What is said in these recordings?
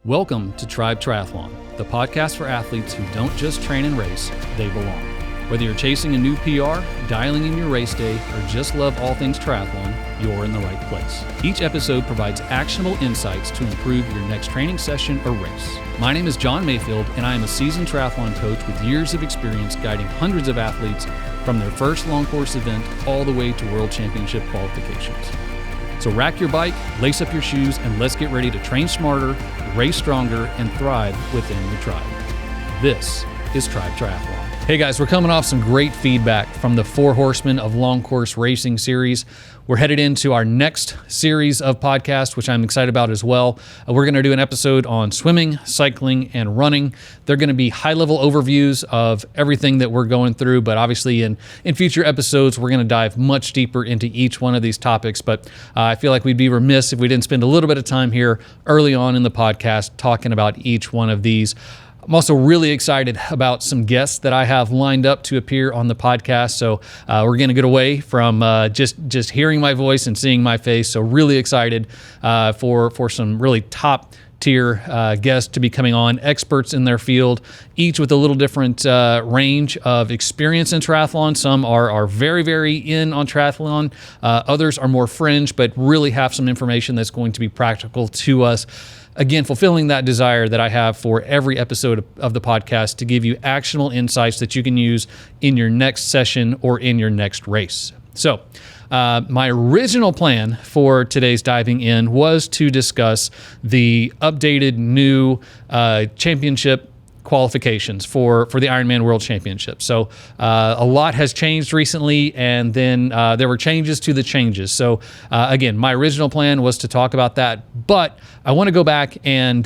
Welcome to Tribe Triathlon, the podcast for athletes who don't just train and race, they belong. Whether you're chasing a new PR, dialing in your race day, or just love all things triathlon, you're in the right place. Each episode provides actionable insights to improve your next training session or race. My name is John Mayfield, and I am a seasoned triathlon coach with years of experience guiding hundreds of athletes from their first long course event all the way to World Championship qualifications. So rack your bike, lace up your shoes, and let's get ready to train smarter, race stronger, and thrive within your tribe. This is Tribe Triathlon. Hey guys, we're coming off some great feedback from the 4 Horsemen of Long Course Racing series. We're headed into our next series of podcasts, which I'm excited about as well. We're going to do an episode on swimming, cycling, and running. They're going to be high-level overviews of everything that we're going through, but obviously in future episodes, we're going to dive much deeper into each one of these topics. But I feel like we'd be remiss if we didn't spend a little bit of time here early on in the podcast talking about each one of these. I'm also really excited about some guests that I have lined up to appear on the podcast. So we're going to get away from just hearing my voice and seeing my face. So really excited for some really top tier guests to be coming on, experts in their field, each with a little different range of experience in triathlon. Some are very, very in on triathlon. Others are more fringe, but really have some information that's going to be practical to us. Again, fulfilling that desire that I have for every episode of the podcast to give you actionable insights that you can use in your next session or in your next race. So, my original plan for today's diving in was to discuss the updated new championship qualifications for the Ironman World Championship. So a lot has changed recently, and then there were changes to the changes. So again, my original plan was to talk about that, but I want to go back and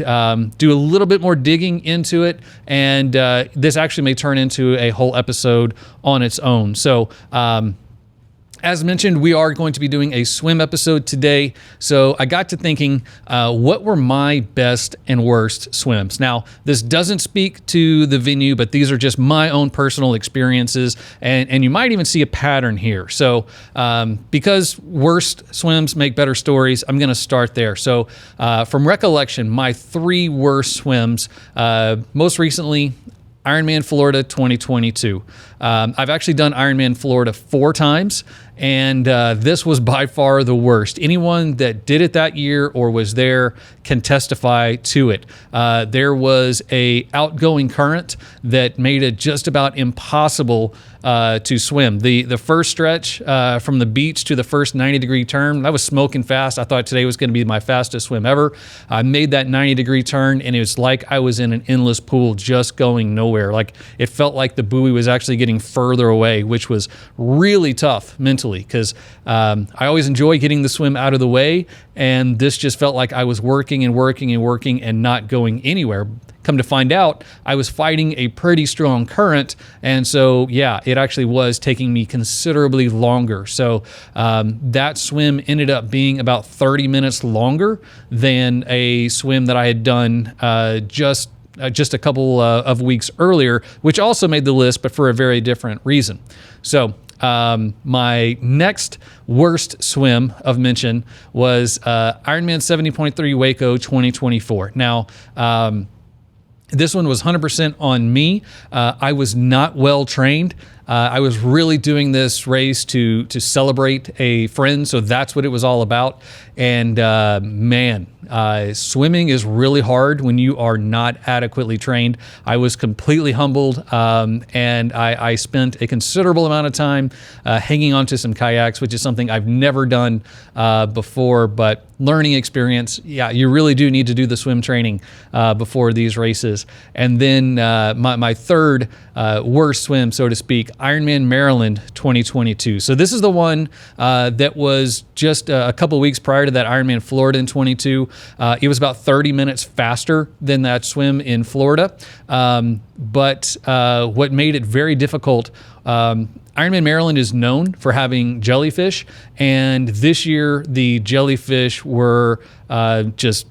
do a little bit more digging into it, and this actually may turn into a whole episode on its own. So as mentioned, we are going to be doing a swim episode today. So I got to thinking, what were my best and worst swims? Now, this doesn't speak to the venue, but these are just my own personal experiences. And you might even see a pattern here. So because worst swims make better stories, I'm going to start there. So from recollection, my 3 worst swims, most recently, Ironman Florida 2022. I've actually done Ironman Florida 4 times, and this was by far the worst. Anyone that did it that year or was there can testify to it. There was a outgoing current that made it just about impossible to swim. The first stretch from the beach to the first 90-degree turn, I was smoking fast. I thought today was going to be my fastest swim ever. I made that 90-degree turn, and it was like I was in an endless pool just going nowhere. Like it felt like the buoy was actually getting further away, which was really tough mentally because I always enjoy getting the swim out of the way, and this just felt like I was working and not going anywhere. Come to find out, I was fighting a pretty strong current, and so yeah, it actually was taking me considerably longer. So that swim ended up being about 30 minutes longer than a swim that I had done just a couple of weeks earlier, which also made the list, but for a very different reason. So my next worst swim of mention was Ironman 70.3 Waco 2024. Now, this one was 100% on me. I was not well trained. I was really doing this race to celebrate a friend, so that's what it was all about. And man, swimming is really hard when you are not adequately trained. I was completely humbled, and I spent a considerable amount of time hanging onto some kayaks, which is something I've never done before, but learning experience. Yeah, you really do need to do the swim training before these races. And then my third worst swim, so to speak, Ironman Maryland 2022. So this is the one that was just a couple weeks prior to that Ironman Florida in 22. It was about 30 minutes faster than that swim in Florida. But what made it very difficult, Ironman Maryland is known for having jellyfish, and this year the jellyfish were just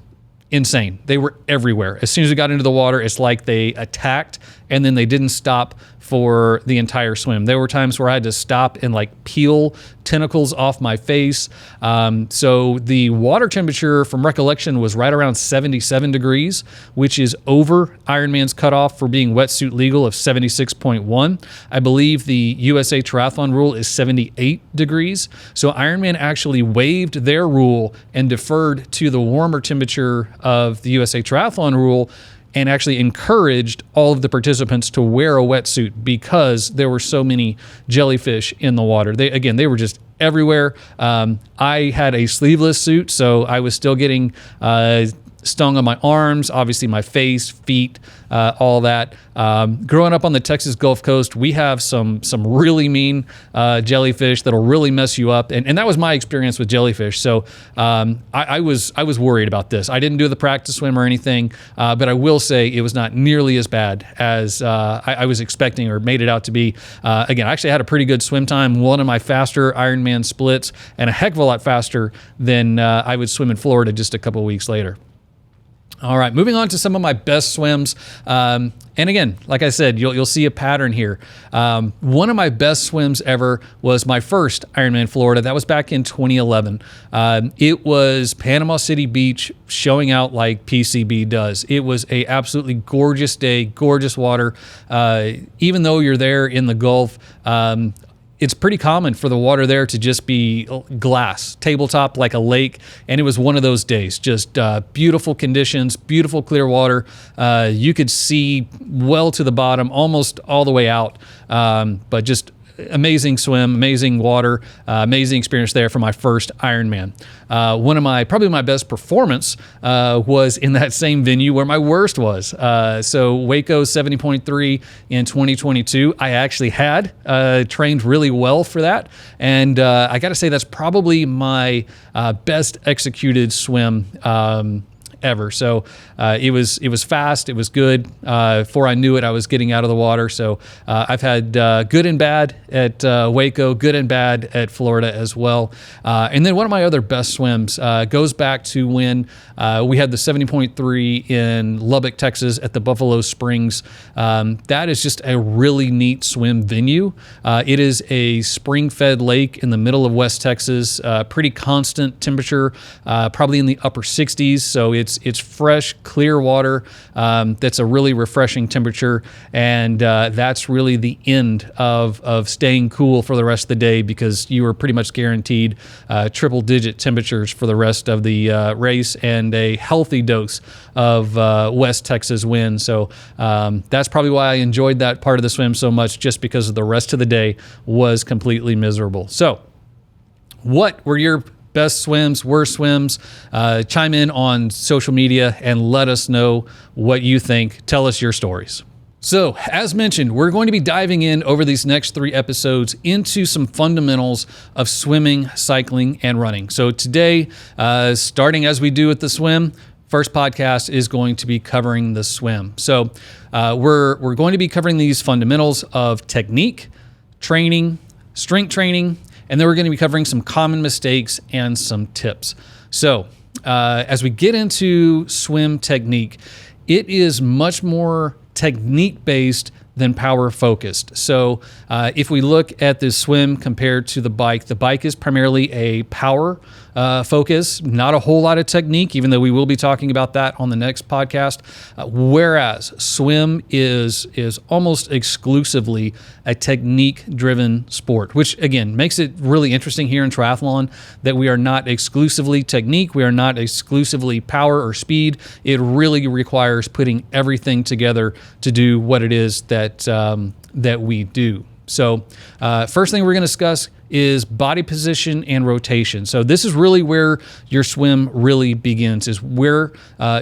insane. They were everywhere. As soon as we got into the water, it's like they attacked and then they didn't stop for the entire swim. There were times where I had to stop and like peel tentacles off my face. So the water temperature from recollection was right around 77 degrees, which is over Ironman's cutoff for being wetsuit legal of 76.1. I believe the USA Triathlon rule is 78 degrees. So Ironman actually waived their rule and deferred to the warmer temperature of the USA Triathlon rule, and actually encouraged all of the participants to wear a wetsuit because there were so many jellyfish in the water. They were just everywhere. I had a sleeveless suit, so I was still getting stung on my arms, obviously my face, feet, all that. Growing up on the Texas Gulf Coast, we have some really mean jellyfish that'll really mess you up, and that was my experience with jellyfish. So I was worried about this. I didn't do the practice swim or anything, but I will say it was not nearly as bad as I was expecting or made it out to be. Again, I actually had a pretty good swim time, one of my faster Ironman splits, and a heck of a lot faster than I would swim in Florida just a couple weeks later. All right, moving on to some of my best swims. And again, like I said, you'll see a pattern here. One of my best swims ever was my first Ironman Florida. That was back in 2011. It was Panama City Beach showing out like PCB does. It was a absolutely gorgeous day, gorgeous water. Even though you're there in the Gulf, it's pretty common for the water there to just be glass, tabletop like a lake, and it was one of those days. Just beautiful conditions, beautiful clear water. You could see well to the bottom, almost all the way out, but just amazing swim, amazing water, amazing experience there for my first Ironman. Probably my best performance was in that same venue where my worst was. So Waco 70.3 in 2022. I actually had trained really well for that, and I got to say that's probably my best executed swim ever. So it was fast. It was good. Before I knew it, I was getting out of the water. So I've had good and bad at Waco, good and bad at Florida as well. And then one of my other best swims goes back to when we had the 70.3 in Lubbock, Texas at the Buffalo Springs. That is just a really neat swim venue. It is a spring-fed lake in the middle of West Texas, pretty constant temperature, probably in the upper 60s. So it's fresh, clear water. That's a really refreshing temperature, and that's really the end of staying cool for the rest of the day, because you are pretty much guaranteed triple-digit temperatures for the rest of the race and a healthy dose of West Texas wind. So that's probably why I enjoyed that part of the swim so much, just because of the rest of the day was completely miserable. So what were your best swims, worst swims? Chime in on social media and let us know what you think. Tell us your stories. So, as mentioned, we're going to be diving in over these next 3 episodes into some fundamentals of swimming, cycling, and running. So today, starting as we do with the swim, first podcast is going to be covering the swim. So we're going to be covering these fundamentals of technique, training, strength training, and then we're going to be covering some common mistakes and some tips. So as we get into swim technique, it is much more technique-based than power-focused. So if we look at the swim compared to the bike is primarily a power focus, not a whole lot of technique, even though we will be talking about that on the next podcast. Whereas swim is almost exclusively a technique-driven sport, which again makes it really interesting here in triathlon that we are not exclusively technique, we are not exclusively power or speed. It really requires putting everything together to do what it is that we do. So first thing we're going to discuss is body position and rotation. So this is really where your swim really begins, is where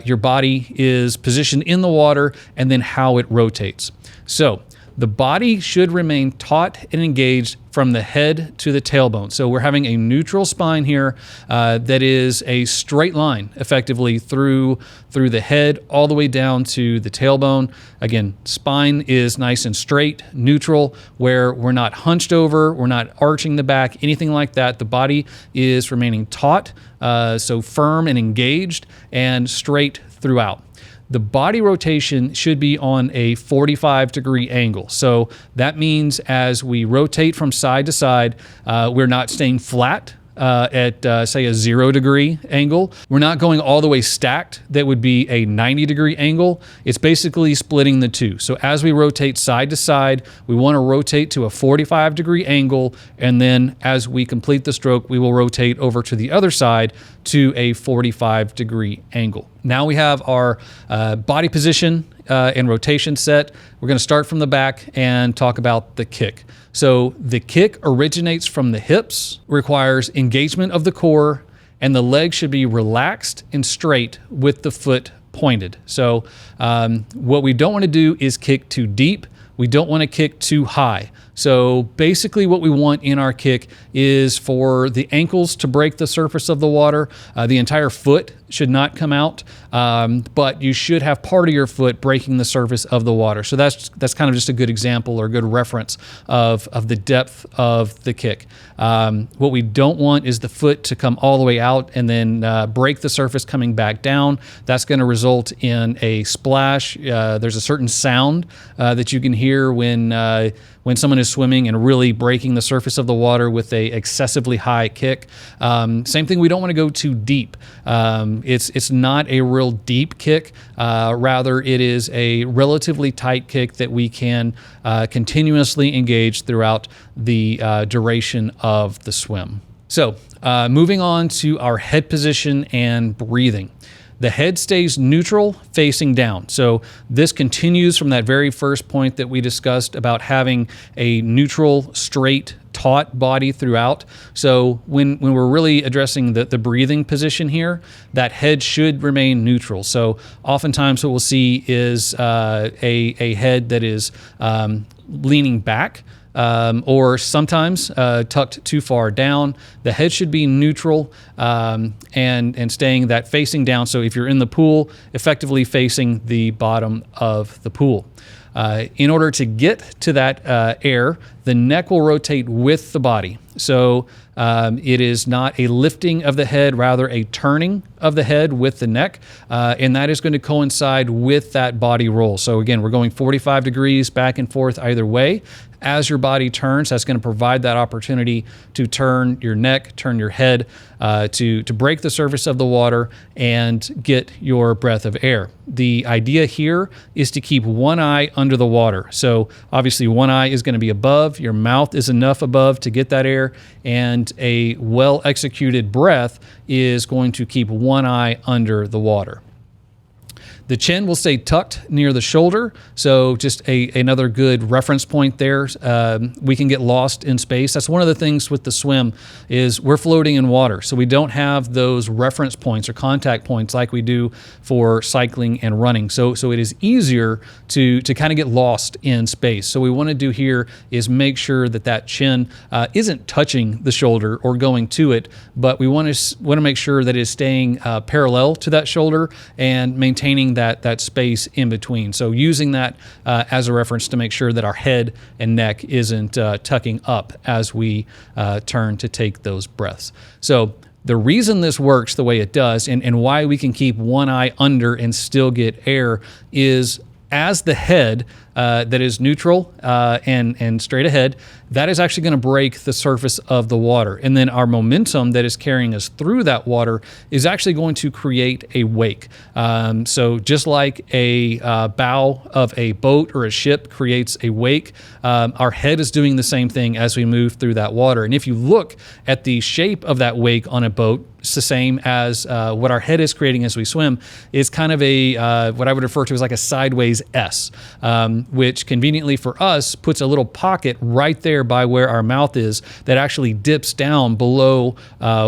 your body is positioned in the water and then how it rotates. So the body should remain taut and engaged from the head to the tailbone. So we're having a neutral spine here that is a straight line effectively through the head all the way down to the tailbone. Again, spine is nice and straight, neutral, where we're not hunched over, we're not arching the back, anything like that. The body is remaining taut, so firm and engaged and straight throughout. The body rotation should be on a 45-degree angle. So that means as we rotate from side to side, we're not staying flat at, say, a 0-degree angle. We're not going all the way stacked. That would be a 90-degree angle. It's basically splitting the two. So as we rotate side to side, we want to rotate to a 45-degree angle, and then as we complete the stroke, we will rotate over to the other side to a 45-degree angle. Now we have our body position and rotation set. We're going to start from the back and talk about the kick. So the kick originates from the hips, requires engagement of the core, and the leg should be relaxed and straight with the foot pointed. So what we don't want to do is kick too deep. We don't want to kick too high. So basically what we want in our kick is for the ankles to break the surface of the water. The entire foot should not come out, but you should have part of your foot breaking the surface of the water. So that's kind of just a good example or a good reference of the depth of the kick. What we don't want is the foot to come all the way out and then break the surface coming back down. That's going to result in a splash. There's a certain sound that you can hear when someone is swimming and really breaking the surface of the water with a excessively high kick. Same thing, we don't want to go too deep. It's not a real deep kick. Rather, it is a relatively tight kick that we can continuously engage throughout the duration of the swim. So moving on to our head position and breathing. The head stays neutral facing down. So this continues from that very first point that we discussed about having a neutral, straight, taut body throughout. So when we're really addressing the breathing position here, that head should remain neutral. So oftentimes what we'll see is a head that is leaning back, or sometimes tucked too far down. The head should be neutral and staying that facing down. So if you're in the pool, effectively facing the bottom of the pool. In order to get to that air, the neck will rotate with the body. So it is not a lifting of the head, rather a turning of the head with the neck, and that is going to coincide with that body roll. So again, we're going 45 degrees back and forth either way. As your body turns, that's going to provide that opportunity to turn your neck, turn your head, to break the surface of the water and get your breath of air. The idea here is to keep one eye under the water. So obviously one eye is going to be above, your mouth is enough above to get that air, and a well-executed breath is going to keep one eye under the water. The chin will stay tucked near the shoulder, so just another good reference point there. We can get lost in space. That's one of the things with the swim is we're floating in water, so we don't have those reference points or contact points like we do for cycling and running. So it is easier to kind of get lost in space. So what we want to do here is make sure that chin isn't touching the shoulder or going to it, but we want to make sure that it is staying parallel to that shoulder and maintaining that space in between. So using that as a reference to make sure that our head and neck isn't tucking up as we turn to take those breaths. So the reason this works the way it does and why we can keep one eye under and still get air is as the head that is neutral and straight ahead, that is actually going to break the surface of the water. And then our momentum that is carrying us through that water is actually going to create a wake. So just like a bow of a boat or a ship creates a wake, our head is doing the same thing as we move through that water. And if you look at the shape of that wake on a boat, the same as what our head is creating as we swim, is kind of a what I would refer to as like a sideways S, which conveniently for us puts a little pocket right there by where our mouth is that actually dips down below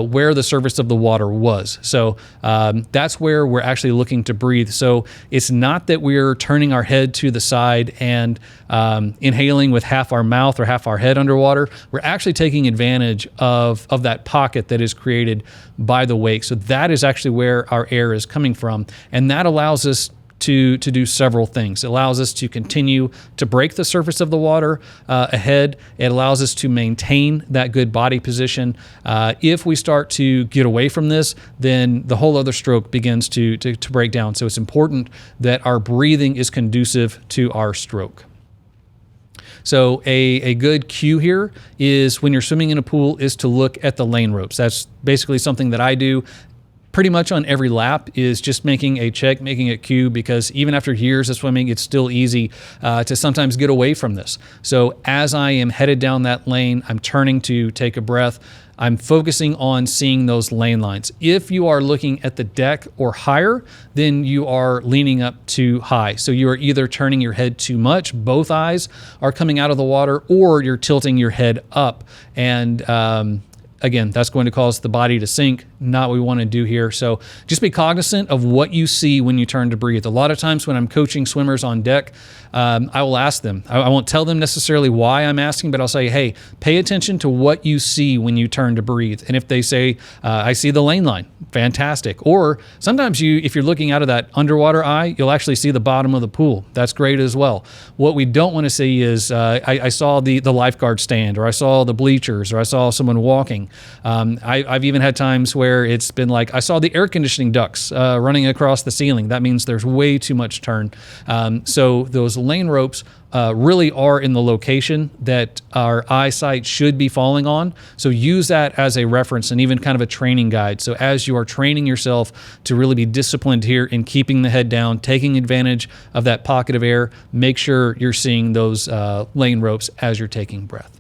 where the surface of the water was. So that's where we're actually looking to breathe. So it's not that we're turning our head to the side and inhaling with half our mouth or half our head underwater. We're actually taking advantage of that pocket that is created by the wake. So that is actually where our air is coming from. And that allows us to do several things. It allows us to continue to break the surface of the water ahead. It allows us to maintain that good body position. If we start to get away from this, then the whole other stroke begins to break down. So it's important that our breathing is conducive to our stroke. So a good cue here is when you're swimming in a pool is to look at the lane ropes. That's basically something that I do pretty much on every lap, is just making a check, making a cue, because even after years of swimming, it's still easy to sometimes get away from this. So as I am headed down that lane, I'm turning to take a breath. I'm focusing on seeing those lane lines. If you are looking at the deck or higher, then you are leaning up too high. So you are either turning your head too much, both eyes are coming out of the water, or you're tilting your head up. And again, that's going to cause the body to sink, not what we want to do here. So just be cognizant of what you see when you turn to breathe. A lot of times when I'm coaching swimmers on deck, I will ask them. I won't tell them necessarily why I'm asking, but I'll say, hey, pay attention to what you see when you turn to breathe. And if they say, I see the lane line, fantastic. Or sometimes if you're looking out of that underwater eye, you'll actually see the bottom of the pool. That's great as well. What we don't want to see is, I saw the lifeguard stand, or I saw the bleachers, or I saw someone walking. I've even had times where it's been like, I saw the air conditioning ducts running across the ceiling. That means there's way too much turn. So those lane ropes really are in the location that our eyesight should be falling on. So use that as a reference and even kind of a training guide. So as you are training yourself to really be disciplined here in keeping the head down, taking advantage of that pocket of air, make sure you're seeing those lane ropes as you're taking breath.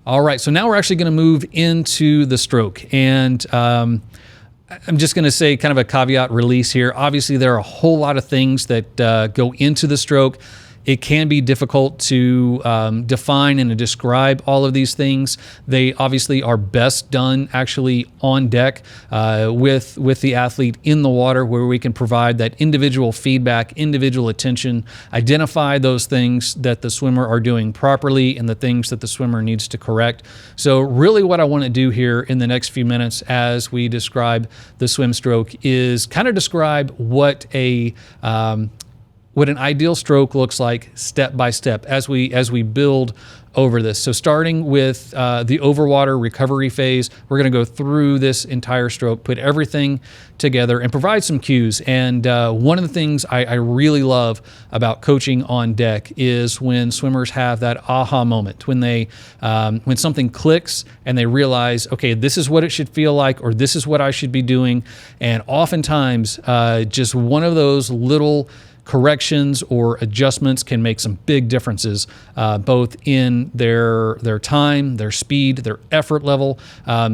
All right, so now we're actually going to move into the stroke. And I'm just going to say kind of a caveat release here. Obviously, there are a whole lot of things that go into the stroke. It can be difficult to define and to describe all of these things. They obviously are best done actually on deck with the athlete in the water, where we can provide that individual feedback, individual attention, identify those things that the swimmer are doing properly and the things that the swimmer needs to correct. So really what I want to do here in the next few minutes as we describe the swim stroke is kind of describe what an ideal stroke looks like step by step as we build over this. So starting with the overwater recovery phase, we're going to go through this entire stroke, put everything together, and provide some cues. And one of the things I really love about coaching on deck is when swimmers have that aha moment, when when something clicks and they realize, okay, this is what it should feel like, or this is what I should be doing. And oftentimes, just one of those little corrections or adjustments can make some big differences, both in their time, their speed, their effort level.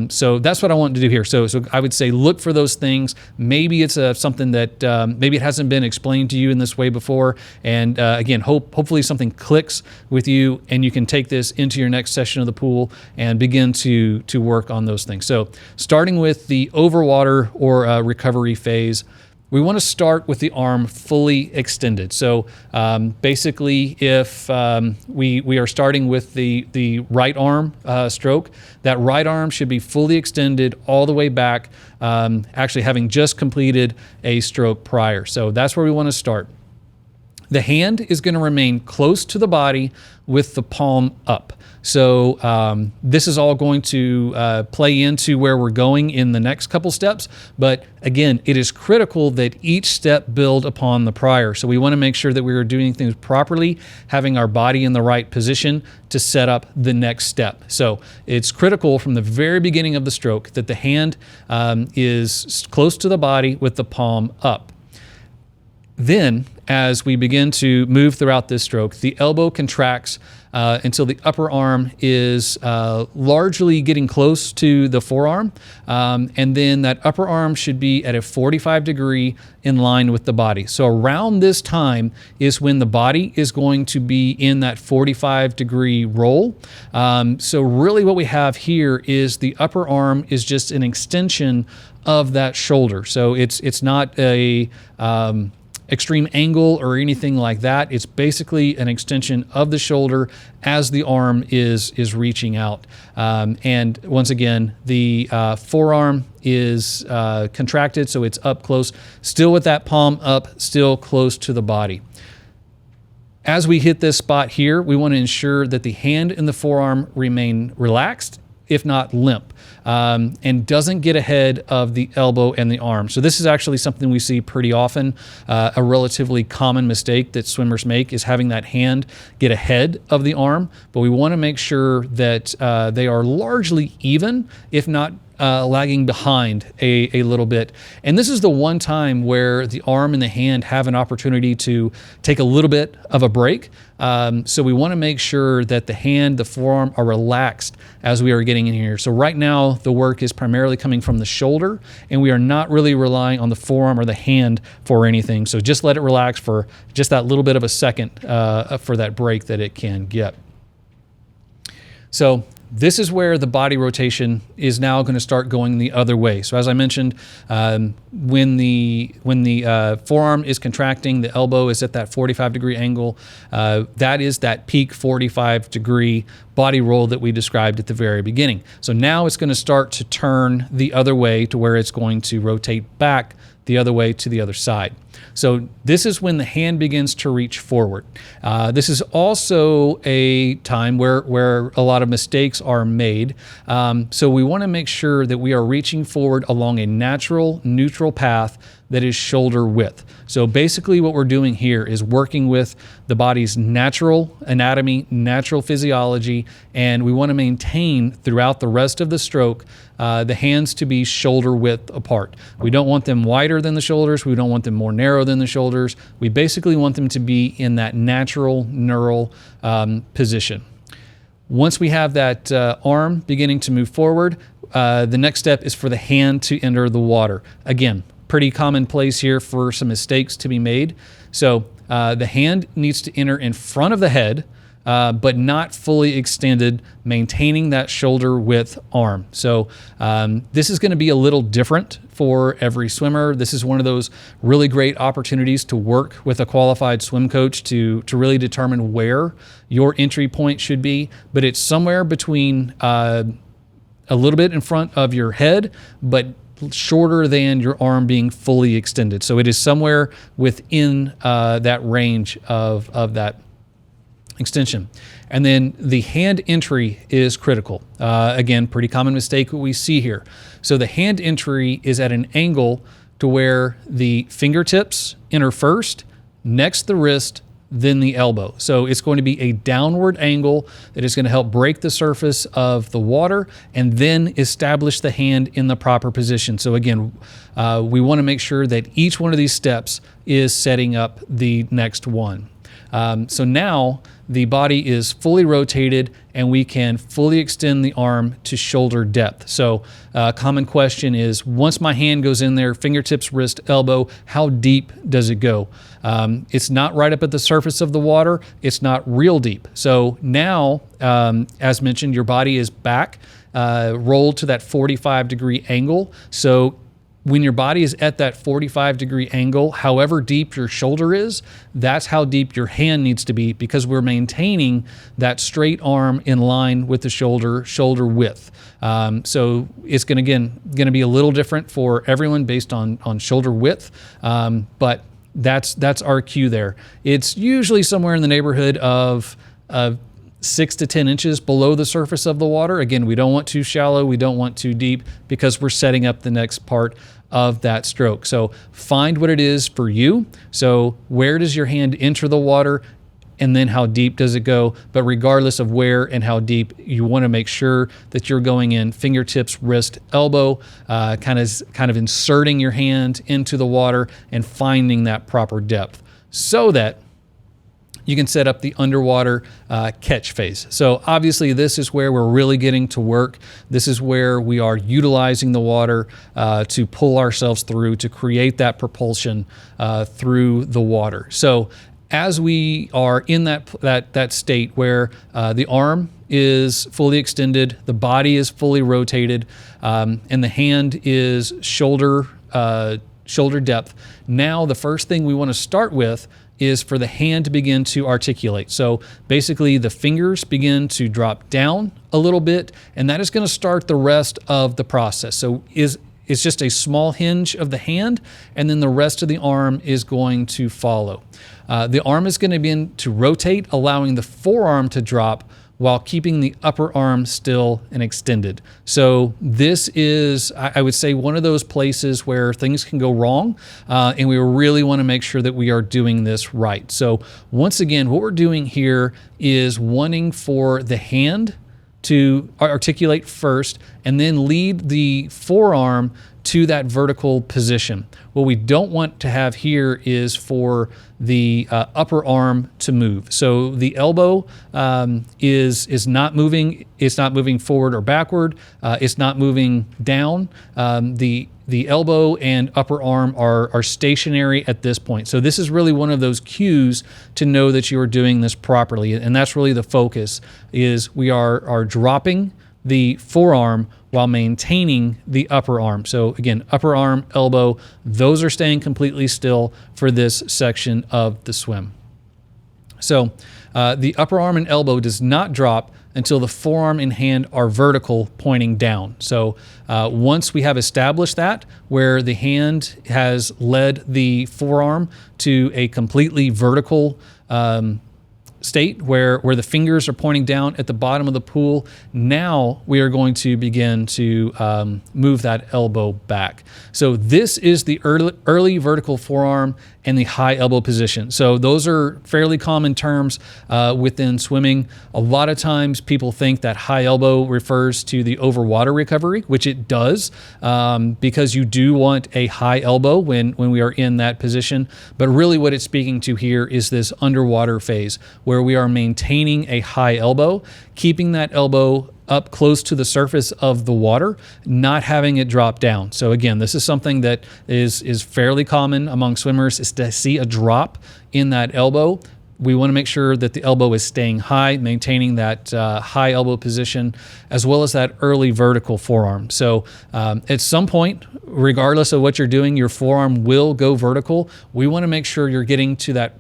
So that's what I want to do here. So I would say look for those things. Maybe it's something that maybe it hasn't been explained to you in this way before. And again, hopefully something clicks with you and you can take this into your next session of the pool and begin to work on those things. So starting with the overwater or recovery phase, we want to start with the arm fully extended. So basically, if we are starting with the right arm stroke, that right arm should be fully extended all the way back, actually having just completed a stroke prior. So that's where we want to start. The hand is going to remain close to the body with the palm up. So this is all going to play into where we're going in the next couple steps. But again, it is critical that each step build upon the prior. So we want to make sure that we are doing things properly, having our body in the right position to set up the next step. So it's critical from the very beginning of the stroke that the hand is close to the body with the palm up. Then, as we begin to move throughout this stroke, the elbow contracts until the upper arm is largely getting close to the forearm. And then that upper arm should be at a 45 degree in line with the body. So around this time is when the body is going to be in that 45 degree roll. So really what we have here is the upper arm is just an extension of that shoulder. So it's not a extreme angle or anything like that. It's basically an extension of the shoulder as the arm is reaching out. And once again, the forearm is contracted, so it's up close, still with that palm up, still close to the body. As we hit this spot here, we want to ensure that the hand and the forearm remain relaxed, if not limp, and doesn't get ahead of the elbow and the arm. So this is actually something we see pretty often. A relatively common mistake that swimmers make is having that hand get ahead of the arm, but we want to make sure that they are largely even, if not lagging behind a little bit. And this is the one time where the arm and the hand have an opportunity to take a little bit of a break. So we want to make sure that the hand, the forearm are relaxed as we are getting in here. So right now the work is primarily coming from the shoulder, and we are not really relying on the forearm or the hand for anything. So just let it relax for just that little bit of a second for that break that it can get. So this is where the body rotation is now going to start going the other way. So as I mentioned, when the forearm is contracting, the elbow is at that 45 degree angle. That is that peak 45 degree body roll that we described at the very beginning. So now it's going to start to turn the other way to where it's going to rotate back the other way to the other side. So this is when the hand begins to reach forward. This is also a time where a lot of mistakes are made. So we want to make sure that we are reaching forward along a natural, neutral path that is shoulder width. So basically what we're doing here is working with the body's natural anatomy, natural physiology, and we want to maintain throughout the rest of the stroke the hands to be shoulder width apart. We don't want them wider than the shoulders. We don't want them more narrow than the shoulders. We basically want them to be in that natural neural position. Once we have that arm beginning to move forward, the next step is for the hand to enter the water. Again, pretty common place here for some mistakes to be made. So the hand needs to enter in front of the head, but not fully extended, maintaining that shoulder width arm. So this is going to be a little different for every swimmer. This is one of those really great opportunities to work with a qualified swim coach to really determine where your entry point should be, but it's somewhere between a little bit in front of your head, but shorter than your arm being fully extended. So it is somewhere within that range of that extension. And then the hand entry is critical. Again, pretty common mistake what we see here. So the hand entry is at an angle to where the fingertips enter first, next the wrist, then the elbow. So it's going to be a downward angle that is going to help break the surface of the water and then establish the hand in the proper position. So again, we want to make sure that each one of these steps is setting up the next one. So now the body is fully rotated and we can fully extend the arm to shoulder depth. So a common question is, once my hand goes in there, fingertips, wrist, elbow, how deep does it go? It's not right up at the surface of the water. It's not real deep. So now, as mentioned, your body is back, rolled to that 45 degree angle. So when your body is at that 45 degree angle, however deep your shoulder is, that's how deep your hand needs to be, because we're maintaining that straight arm in line with the shoulder width. So it's going to be a little different for everyone based on shoulder width, but that's our cue there. It's usually somewhere in the neighborhood of 6 to 10 inches below the surface of the water. Again, we don't want too shallow, we don't want too deep, because we're setting up the next part of that stroke. So find what it is for you. So where does your hand enter the water? and then how deep does it go. But regardless of where and how deep, you want to make sure that you're going in fingertips, wrist, elbow, kind of inserting your hand into the water and finding that proper depth so that you can set up the underwater catch phase. So obviously this is where we're really getting to work. This is where we are utilizing the water to pull ourselves through, to create that propulsion through the water. So as we are in that state where the arm is fully extended, the body is fully rotated, and the hand is shoulder depth, now the first thing we want to start with is for the hand to begin to articulate. So basically the fingers begin to drop down a little bit, and that is going to start the rest of the process. So it's just a small hinge of the hand, and then the rest of the arm is going to follow. The arm is going to begin to rotate, allowing the forearm to drop while keeping the upper arm still and extended. So this is, I would say, one of those places where things can go wrong, and we really want to make sure that we are doing this right. So once again, what we're doing here is wanting for the hand to articulate first and then lead the forearm to that vertical position. What we don't want to have here is for the upper arm to move. So the elbow is not moving. It's not moving forward or backward. It's not moving down. The elbow and upper arm are stationary at this point. So this is really one of those cues to know that you are doing this properly. And that's really the focus, is we are dropping the forearm while maintaining the upper arm. So again, upper arm, elbow, those are staying completely still for this section of the swim. So the upper arm and elbow does not drop until the forearm and hand are vertical, pointing down. So once we have established that, where the hand has led the forearm to a completely vertical state where the fingers are pointing down at the bottom of the pool, now we are going to begin to move that elbow back. So this is the early vertical forearm and the high elbow position. So those are fairly common terms within swimming. A lot of times people think that high elbow refers to the over water recovery, which it does, because you do want a high elbow when we are in that position. But really what it's speaking to here is this underwater phase, where we are maintaining a high elbow, keeping that elbow up close to the surface of the water, not having it drop down. So again, this is something that is fairly common among swimmers, is to see a drop in that elbow. We want to make sure that the elbow is staying high, maintaining that high elbow position, as well as that early vertical forearm. So at some point, regardless of what you're doing, your forearm will go vertical. We want to make sure you're getting to that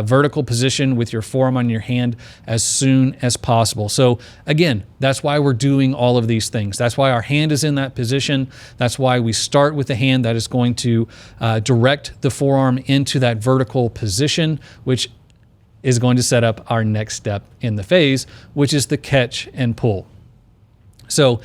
vertical position with your forearm on your hand as soon as possible. So again, that's why we're doing all of these things. That's why our hand is in that position. That's why we start with the hand that is going to direct the forearm into that vertical position, which is going to set up our next step in the phase, which is the catch and pull. So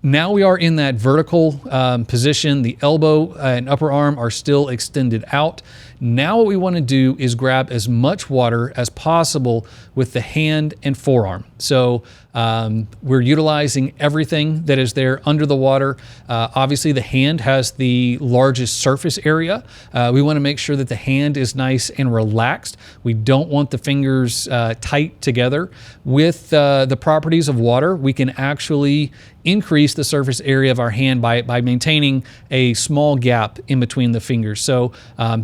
now we are in that vertical position. The elbow and upper arm are still extended out. Now what we want to do is grab as much water as possible with the hand and forearm. So we're utilizing everything that is there under the water. Obviously the hand has the largest surface area. We want to make sure that the hand is nice and relaxed. We don't want the fingers tight together. With the properties of water, we can actually increase the surface area of our hand by maintaining a small gap in between the fingers. So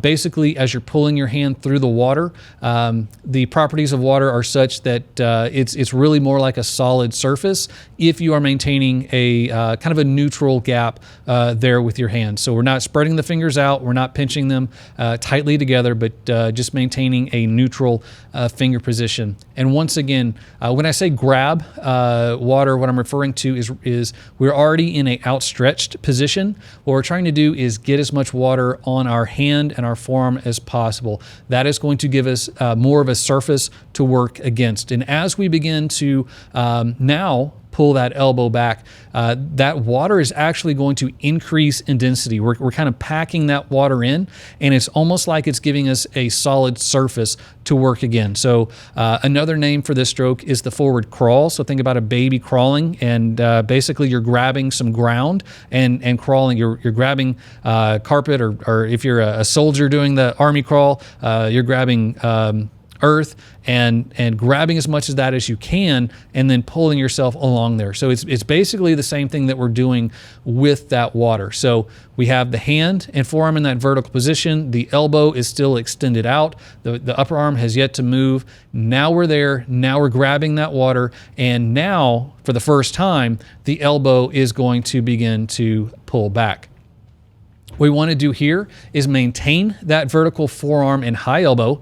basically, as you're pulling your hand through the water, the properties of water are such that it's really more like a solid surface if you are maintaining a kind of a neutral gap there with your hand. So we're not spreading the fingers out, we're not pinching them tightly together, but just maintaining a neutral finger position. And once again, when I say grab water, what I'm referring to is we're already in an outstretched position. What we're trying to do is get as much water on our hand and our forearm as possible. That is going to give us more of a surface to work against. And as we begin to now pull that elbow back, that water is actually going to increase in density. We're kind of packing that water in, and it's almost like it's giving us a solid surface to work again. So another name for this stroke is the forward crawl. So think about a baby crawling, and basically you're grabbing some ground and crawling. You're grabbing carpet, or if you're a soldier doing the army crawl, you're grabbing earth and grabbing as much of that as you can, and then pulling yourself along there. So it's basically the same thing that we're doing with that water. So we have the hand and forearm in that vertical position. The elbow is still extended out. The upper arm has yet to move. Now we're there. Now we're grabbing that water. And now, for the first time, the elbow is going to begin to pull back. What we want to do here is maintain that vertical forearm and high elbow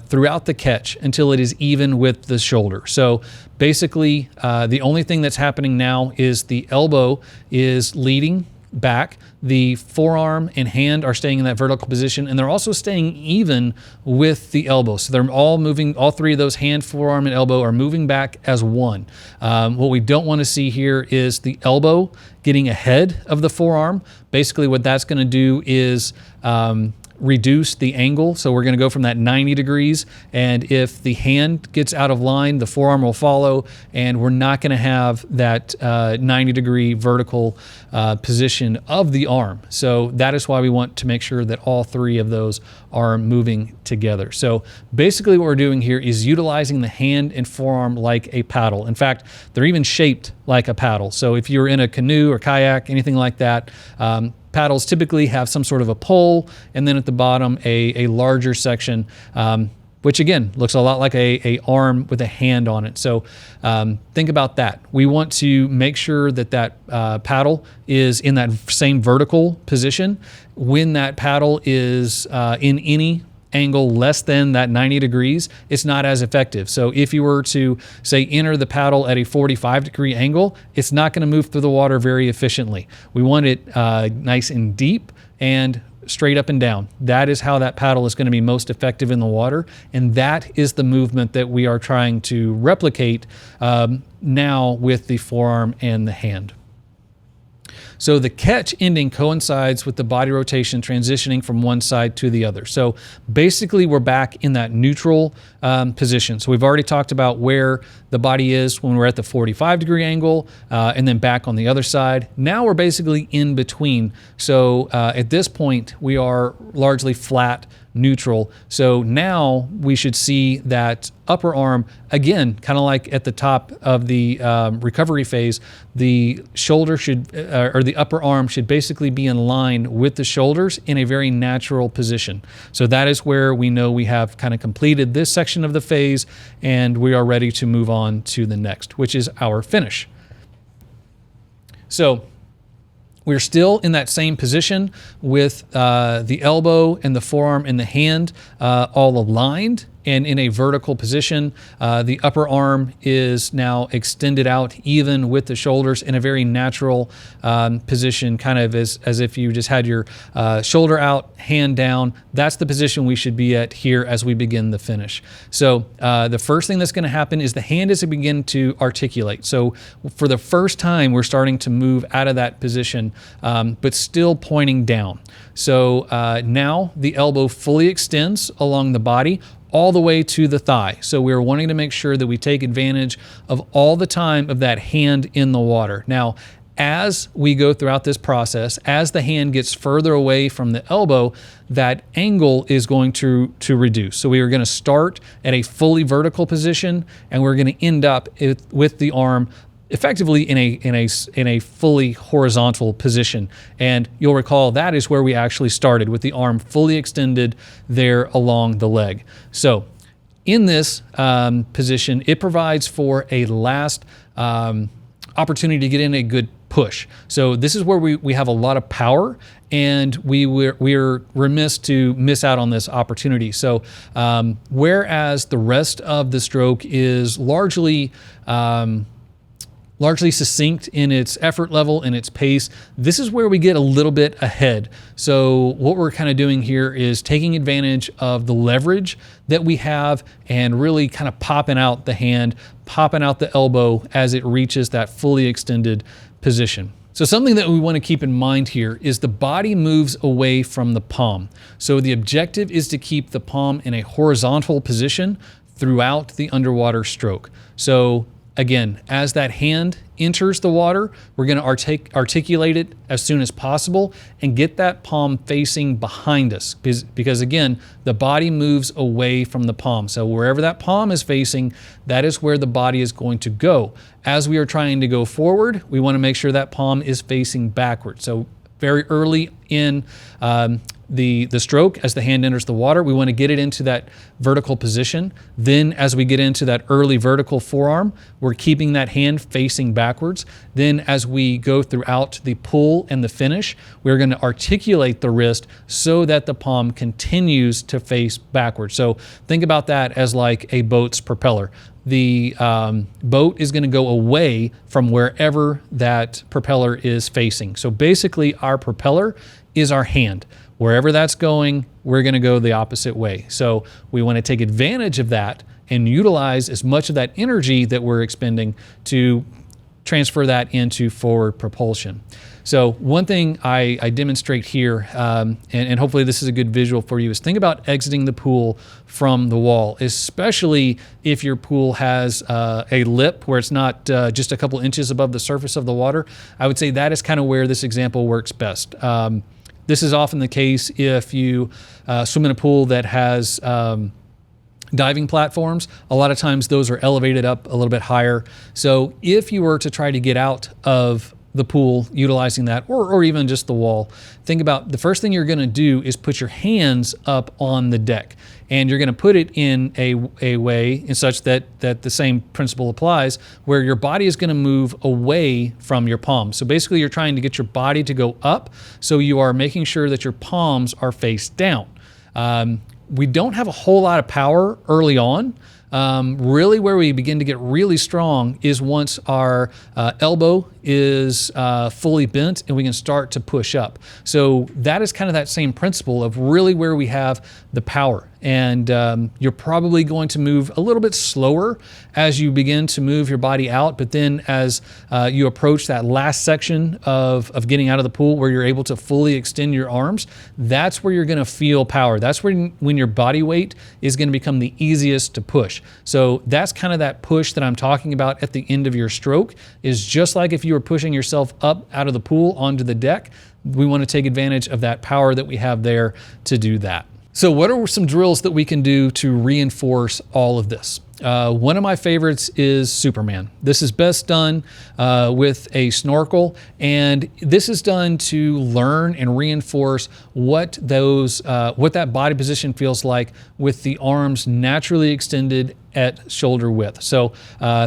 throughout the catch until it is even with the shoulder. So basically, the only thing that's happening now is the elbow is leading back. The forearm and hand are staying in that vertical position, and they're also staying even with the elbow. So they're all moving, all three of those, hand, forearm, and elbow, are moving back as one. What we don't want to see here is the elbow getting ahead of the forearm. Basically what that's going to do is reduce the angle. So we're going to go from that 90 degrees, and if the hand gets out of line, the forearm will follow, and we're not going to have that 90 degree vertical position of the arm. So that is why we want to make sure that all three of those are moving together. So basically what we're doing here is utilizing the hand and forearm like a paddle. In fact, they're even shaped like a paddle. So if you're in a canoe or kayak, anything like that, paddles typically have some sort of a pole, and then at the bottom a larger section, which again looks a lot like a arm with a hand on it. So think about that. We want to make sure that that paddle is in that same vertical position. When that paddle is in any angle less than that 90 degrees, it's not as effective. So if you were to, say, enter the paddle at a 45 degree angle, it's not going to move through the water very efficiently. We want it nice and deep and straight up and down. That is how that paddle is going to be most effective in the water, and that is the movement that we are trying to replicate now with the forearm and the hand. So the catch ending coincides with the body rotation transitioning from one side to the other. So basically we're back in that neutral position. So we've already talked about where the body is when we're at the 45 degree angle, and then back on the other side. Now we're basically in between. So at this point we are largely flat, neutral. So now we should see that upper arm, again, kind of like at the top of the recovery phase, the shoulder should, or the upper arm should basically be in line with the shoulders in a very natural position. So that is where we know we have kind of completed this section of the phase, and we are ready to move on to the next, which is our finish. So we're still in that same position with the elbow and the forearm and the hand all aligned and in a vertical position. The upper arm is now extended out even with the shoulders in a very natural position, kind of as if you just had your shoulder out, hand down. That's the position we should be at here as we begin the finish. So the first thing that's going to happen is the hand is to begin to articulate. So for the first time, we're starting to move out of that position, but still pointing down. So now the elbow fully extends along the body, all the way to the thigh. So we're wanting to make sure that we take advantage of all the time of that hand in the water. Now, as we go throughout this process, as the hand gets further away from the elbow, that angle is going to reduce. So we are going to start at a fully vertical position, and we're going to end up with the arm effectively in a fully horizontal position. And you'll recall that is where we actually started, with the arm fully extended there along the leg. So in this position, it provides for a last opportunity to get in a good push. So this is where we have a lot of power, and we're remiss to miss out on this opportunity. So whereas the rest of the stroke is largely largely succinct in its effort level and its pace. This is where we get a little bit ahead. So what we're kind of doing here is taking advantage of the leverage that we have and really kind of popping out the hand, popping out the elbow as it reaches that fully extended position. So something that we want to keep in mind here is the body moves away from the palm. So the objective is to keep the palm in a horizontal position throughout the underwater stroke. So again, as that hand enters the water, we're going to articulate it as soon as possible and get that palm facing behind us because again, the body moves away from the palm. So wherever that palm is facing, that is where the body is going to go. As we are trying to go forward, we want to make sure that palm is facing backward. So very early in the stroke, as the hand enters the water, we want to get it into that vertical position. Then as we get into that early vertical forearm, we're keeping that hand facing backwards. Then as we go throughout the pull and the finish, we're going to articulate the wrist so that the palm continues to face backwards. So think about that as like a boat's propeller. The boat is going to go away from wherever that propeller is facing. So basically our propeller is our hand. Wherever that's going, we're going to go the opposite way. So we want to take advantage of that and utilize as much of that energy that we're expending to transfer that into forward propulsion. So one thing I demonstrate here, and hopefully this is a good visual for you, is think about exiting the pool from the wall, especially if your pool has a lip where it's not just a couple inches above the surface of the water. I would say that is kind of where this example works best. This is often the case if you swim in a pool that has diving platforms. A lot of times those are elevated up a little bit higher. So if you were to try to get out of the pool utilizing that, or even just the wall, think about the first thing you're going to do is put your hands up on the deck, and you're going to put it in a way in such that the same principle applies, where your body is going to move away from your palms. So basically you're trying to get your body to go up, so you are making sure that your palms are face down. We don't have a whole lot of power early on. Really where we begin to get really strong is once our elbow is fully bent and we can start to push up. So that is kind of that same principle of really where we have the power. And you're probably going to move a little bit slower as you begin to move your body out. But then as you approach that last section of getting out of the pool where you're able to fully extend your arms, that's where you're going to feel power. That's when your body weight is going to become the easiest to push. So that's kind of that push that I'm talking about at the end of your stroke, is just like if you were pushing yourself up out of the pool onto the deck. We want to take advantage of that power that we have there to do that. So what are some drills that we can do to reinforce all of this? One of my favorites is Superman. This is best done with a snorkel, and this is done to learn and reinforce what that body position feels like with the arms naturally extended at shoulder width. So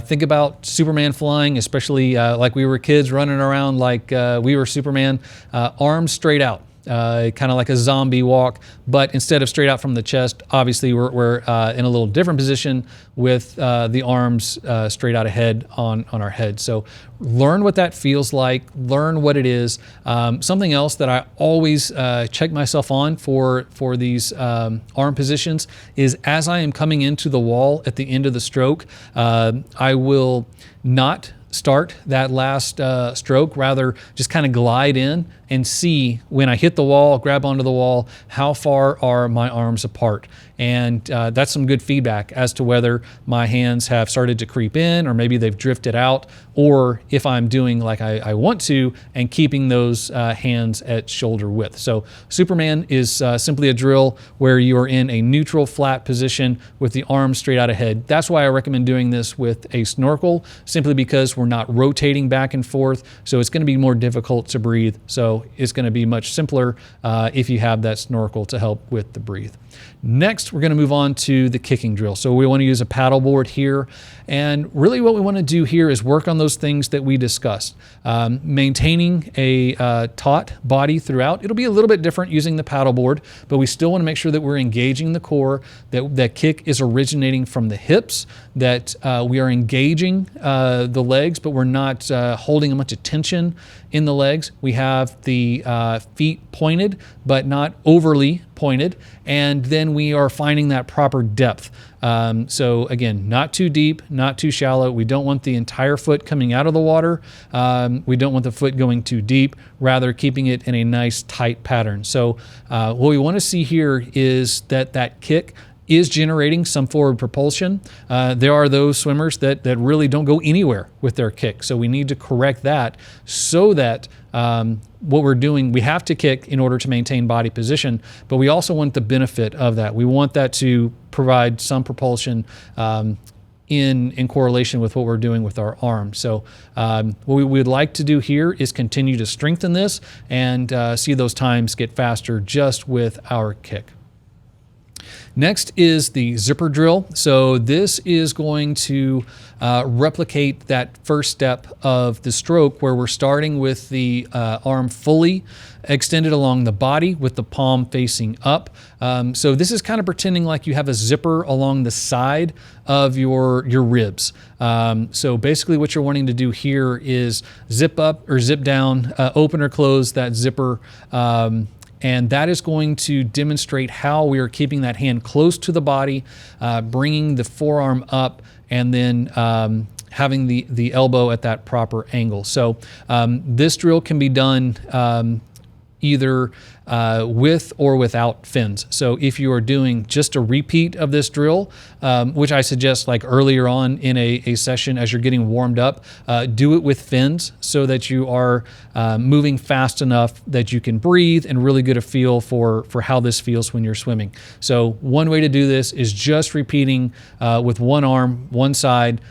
think about Superman flying, especially like we were kids running around like we were Superman, arms straight out. Kind of like a zombie walk, but instead of straight out from the chest, obviously we're in a little different position with the arms straight out ahead on our head. So learn what that feels like, learn what it is. Something else that I always check myself on for these arm positions is as I am coming into the wall at the end of the stroke, I will not start that last stroke, rather just kind of glide in and see when I hit the wall, grab onto the wall, how far are my arms apart. And that's some good feedback as to whether my hands have started to creep in, or maybe they've drifted out, or if I'm doing like I want to and keeping those hands at shoulder width. So Superman is simply a drill where you are in a neutral flat position with the arms straight out ahead. That's why I recommend doing this with a snorkel, simply because we're not rotating back and forth, so it's going to be more difficult to breathe. So it's going to be much simpler if you have that snorkel to help with the breathe. Next, we're going to move on to the kicking drill. So we want to use a paddleboard here. And really what we want to do here is work on those things that we discussed. Maintaining a taut body throughout. It'll be a little bit different using the paddleboard, but we still want to make sure that we're engaging the core, that kick is originating from the hips, that we are engaging the legs legs, but we're not holding a bunch of tension in the legs. We have the feet pointed, but not overly pointed. And then we are finding that proper depth. So again, not too deep, not too shallow. We don't want the entire foot coming out of the water. We don't want the foot going too deep, rather keeping it in a nice tight pattern. So what we want to see here is that kick is generating some forward propulsion. There are those swimmers that really don't go anywhere with their kick. So we need to correct that so that what we're doing, we have to kick in order to maintain body position, but we also want the benefit of that. We want that to provide some propulsion in correlation with what we're doing with our arm. So what we would like to do here is continue to strengthen this and see those times get faster just with our kick. Next is the zipper drill. So this is going to replicate that first step of the stroke where we're starting with the arm fully extended along the body with the palm facing up. So this is kind of pretending like you have a zipper along the side of your ribs. So basically what you're wanting to do here is zip up or zip down, open or close that zipper, and that is going to demonstrate how we are keeping that hand close to the body, bringing the forearm up, and then having the elbow at that proper angle. So this drill can be done either with or without fins. So if you are doing just a repeat of this drill, which I suggest like earlier on in a session as you're getting warmed up, do it with fins so that you are moving fast enough that you can breathe and really get a feel for how this feels when you're swimming. So one way to do this is just repeating with one arm, one side,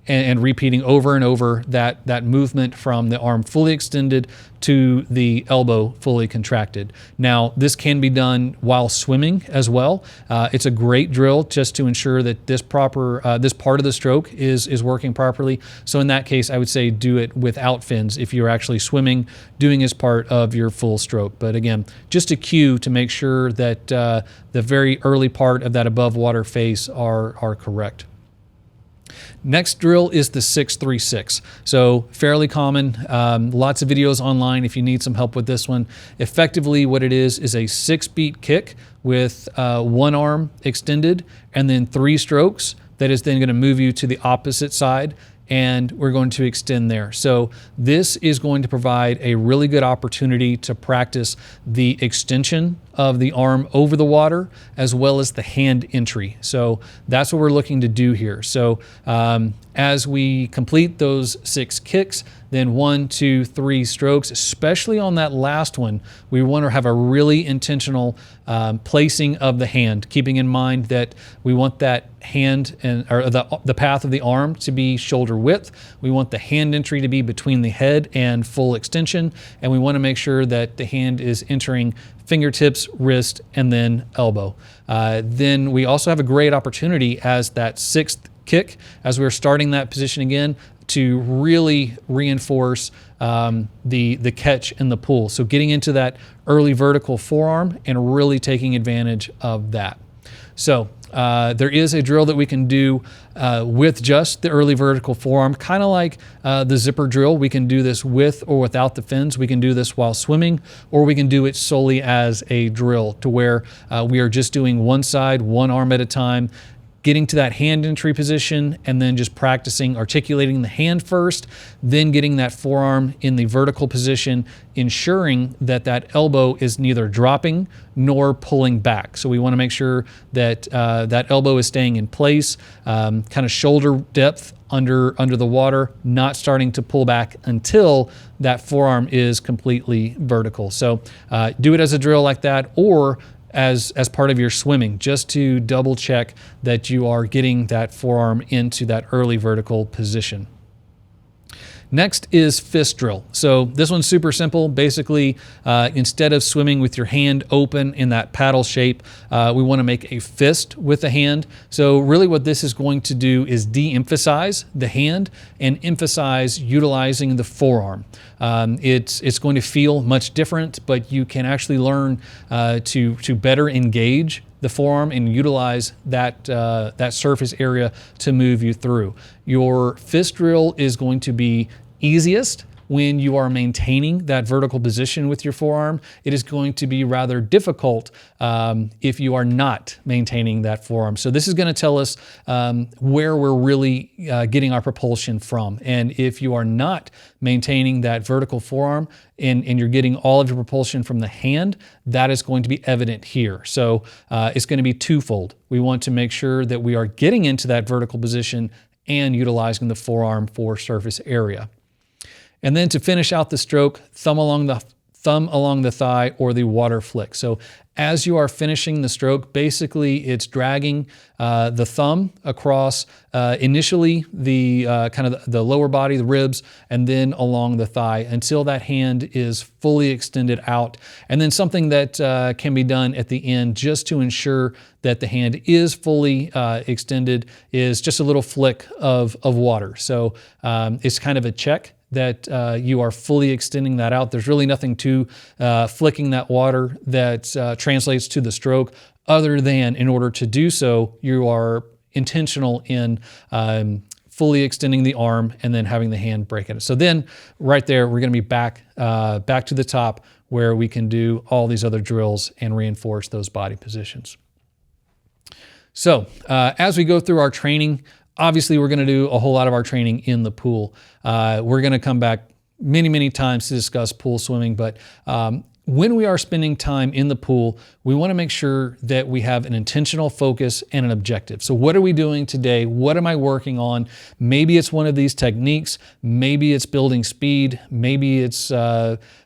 and repeating over and over that movement from the arm fully extended to the elbow fully contracted. Now, this can be done while swimming as well. It's a great drill just to ensure that this part of the stroke is working properly. So in that case, I would say do it without fins if you're actually swimming, doing as part of your full stroke. But again, just a cue to make sure that the very early part of that above water phase are correct. Next drill is the 6-3-6. So fairly common, lots of videos online if you need some help with this one. Effectively what it is a 6-beat kick with one arm extended and then 3 strokes that is then going to move you to the opposite side, and we're going to extend there. So this is going to provide a really good opportunity to practice the extension of the arm over the water as well as the hand entry. So that's what we're looking to do here. So as we complete those 6 kicks, then 1, 2, 3 strokes, especially on that last one, we want to have a really intentional placing of the hand, keeping in mind that we want that hand or the path of the arm to be shoulder width. We want the hand entry to be between the head and full extension, and we want to make sure that the hand is entering fingertips, wrist, and then elbow. Then we also have a great opportunity as that 6th kick, as we're starting that position again, to really reinforce the catch and the pull. So getting into that early vertical forearm and really taking advantage of that. So there is a drill that we can do with just the early vertical forearm, kind of like the zipper drill. We can do this with or without the fins. We can do this while swimming, or we can do it solely as a drill to where we are just doing one side, one arm at a time, getting to that hand entry position, and then just practicing articulating the hand first, then getting that forearm in the vertical position, ensuring that that elbow is neither dropping nor pulling back. So we want to make sure that that elbow is staying in place, kind of shoulder depth under the water, not starting to pull back until that forearm is completely vertical. So do it as a drill like that, or as part of your swimming, just to double check that you are getting that forearm into that early vertical position. Next is fist drill. So this one's super simple. Basically, instead of swimming with your hand open in that paddle shape, we want to make a fist with the hand. So really what this is going to do is de-emphasize the hand and emphasize utilizing the forearm. It's going to feel much different, but you can actually learn to better engage the forearm and utilize that surface area to move you through. Your fist drill is going to be easiest when you are maintaining that vertical position with your forearm. It is going to be rather difficult if you are not maintaining that forearm. So this is going to tell us where we're really getting our propulsion from. And if you are not maintaining that vertical forearm and you're getting all of your propulsion from the hand, that is going to be evident here. So it's going to be twofold. We want to make sure that we are getting into that vertical position and utilizing the forearm for surface area. And then to finish out the stroke, thumb along the thigh or the water flick. So as you are finishing the stroke, basically it's dragging the thumb across initially the kind of the lower body, the ribs, and then along the thigh until that hand is fully extended out. And then something that can be done at the end just to ensure that the hand is fully extended is just a little flick of water. So it's kind of a check that you are fully extending that out. There's really nothing to flicking that water that translates to the stroke, other than in order to do so, you are intentional in fully extending the arm and then having the hand break it. So then right there, we're going to be back to the top where we can do all these other drills and reinforce those body positions. So as we go through our training, obviously, we're going to do a whole lot of our training in the pool. We're going to come back many, many times to discuss pool swimming, but when we are spending time in the pool, we want to make sure that we have an intentional focus and an objective. So what are we doing today? What am I working on? Maybe it's one of these techniques. Maybe it's building speed. Maybe it's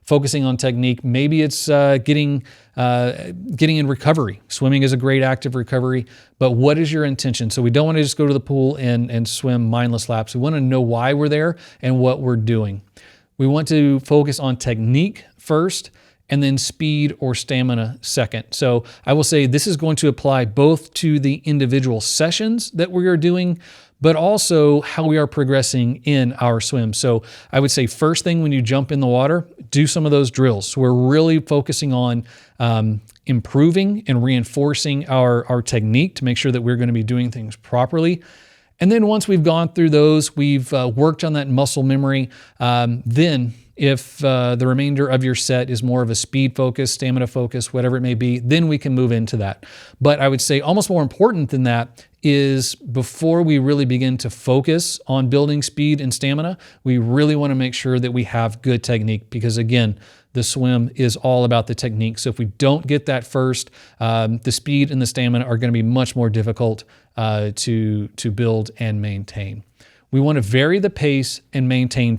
focusing on technique. Maybe it's getting in recovery. Swimming is a great active recovery, but what is your intention? So we don't want to just go to the pool and swim mindless laps. We want to know why we're there and what we're doing. We want to focus on technique first, and then speed or stamina second. So I will say this is going to apply both to the individual sessions that we are doing, but also how we are progressing in our swim. So I would say first thing when you jump in the water, do some of those drills. So we're really focusing on improving and reinforcing our technique to make sure that we're going to be doing things properly. And then once we've gone through those, we've worked on that muscle memory, then if the remainder of your set is more of a speed focus, stamina focus, whatever it may be, then we can move into that. But I would say almost more important than that is before we really begin to focus on building speed and stamina, we really want to make sure that we have good technique, because again, the swim is all about the technique. So if we don't get that first, the speed and the stamina are going to be much more difficult to build and maintain. We want to vary the pace and maintain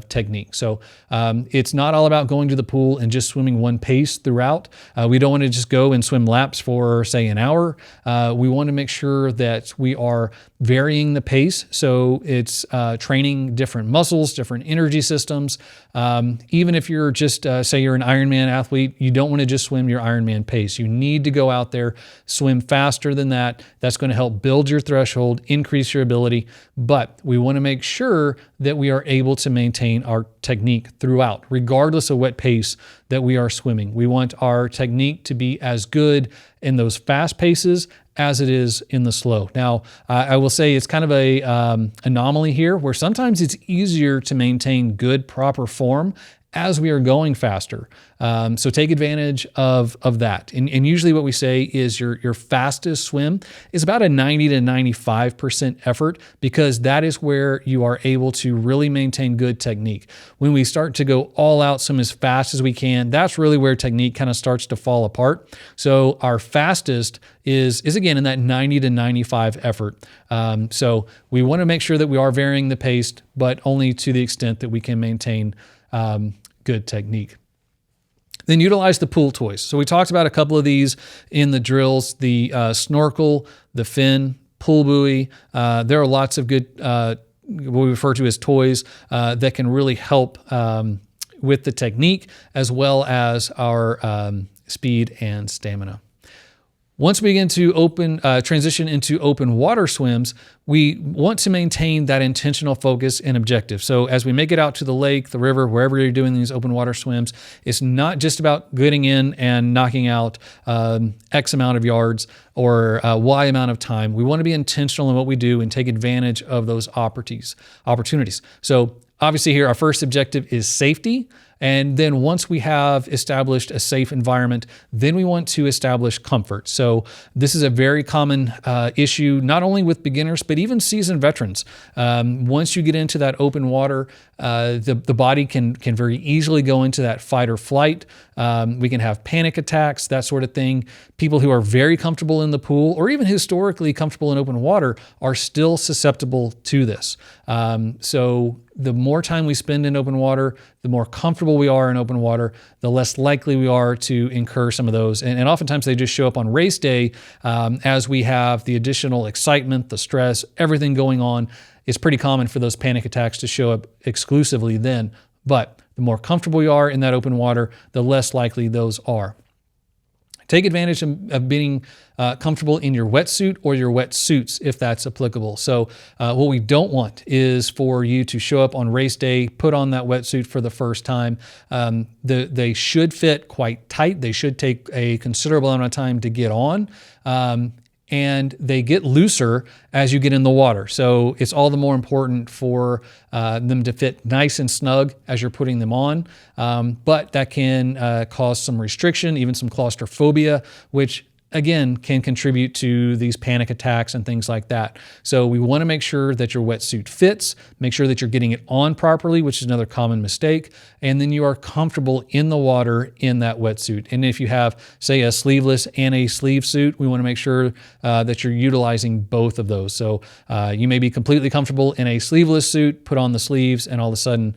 technique. So it's not all about going to the pool and just swimming one pace throughout. We don't want to just go and swim laps for, say, an hour. We want to make sure that we are varying the pace. So it's training different muscles, different energy systems. Even if you're just, say you're an Ironman athlete, you don't want to just swim your Ironman pace. You need to go out there, swim faster than that. That's going to help build your threshold, increase your ability. But we want to make sure that we are able to maintain our technique throughout, regardless of what pace that we are swimming. We want our technique to be as good in those fast paces as it is in the slow. Now, I will say it's kind of a anomaly here where sometimes it's easier to maintain good, proper form as we are going faster. So take advantage of that. And usually what we say is your fastest swim is about a 90 to 95% effort, because that is where you are able to really maintain good technique. When we start to go all out, swim as fast as we can, that's really where technique kind of starts to fall apart. So our fastest is again in that 90 to 95 effort. So we want to make sure that we are varying the pace, but only to the extent that we can maintain good technique. Then utilize the pool toys. So we talked about a couple of these in the drills, the snorkel, the fin, pool buoy. There are lots of good, what we refer to as toys that can really help with the technique as well as our speed and stamina. Once we begin to transition into open water swims, we want to maintain that intentional focus and objective. So as we make it out to the lake, the river, wherever you're doing these open water swims, it's not just about getting in and knocking out X amount of yards or Y amount of time. We want to be intentional in what we do and take advantage of those opportunities. So obviously here, our first objective is safety. And then once we have established a safe environment, then we want to establish comfort. So this is a very common issue, not only with beginners, but even seasoned veterans. Once you get into that open water, the body can very easily go into that fight or flight. We can have panic attacks, that sort of thing. People who are very comfortable in the pool or even historically comfortable in open water are still susceptible to this. So the more time we spend in open water, the more comfortable we are in open water, the less likely we are to incur some of those. And oftentimes they just show up on race day as we have the additional excitement, the stress, everything going on. It's pretty common for those panic attacks to show up exclusively then. But the more comfortable you are in that open water, the less likely those are. Take advantage of being comfortable in your wetsuit or your wetsuits if that's applicable. So what we don't want is for you to show up on race day, put on that wetsuit for the first time. They should fit quite tight. They should take a considerable amount of time to get on. And they get looser as you get in the water. So it's all the more important for them to fit nice and snug as you're putting them on. But that can cause some restriction, even some claustrophobia, which again can contribute to these panic attacks and things like that. So we want to make sure that your wetsuit fits, make sure that you're getting it on properly, which is another common mistake, and then you are comfortable in the water in that wetsuit. And if you have, say, a sleeveless and a sleeve suit, we want to make sure that you're utilizing both of those. So you may be completely comfortable in a sleeveless suit, put on the sleeves, and all of a sudden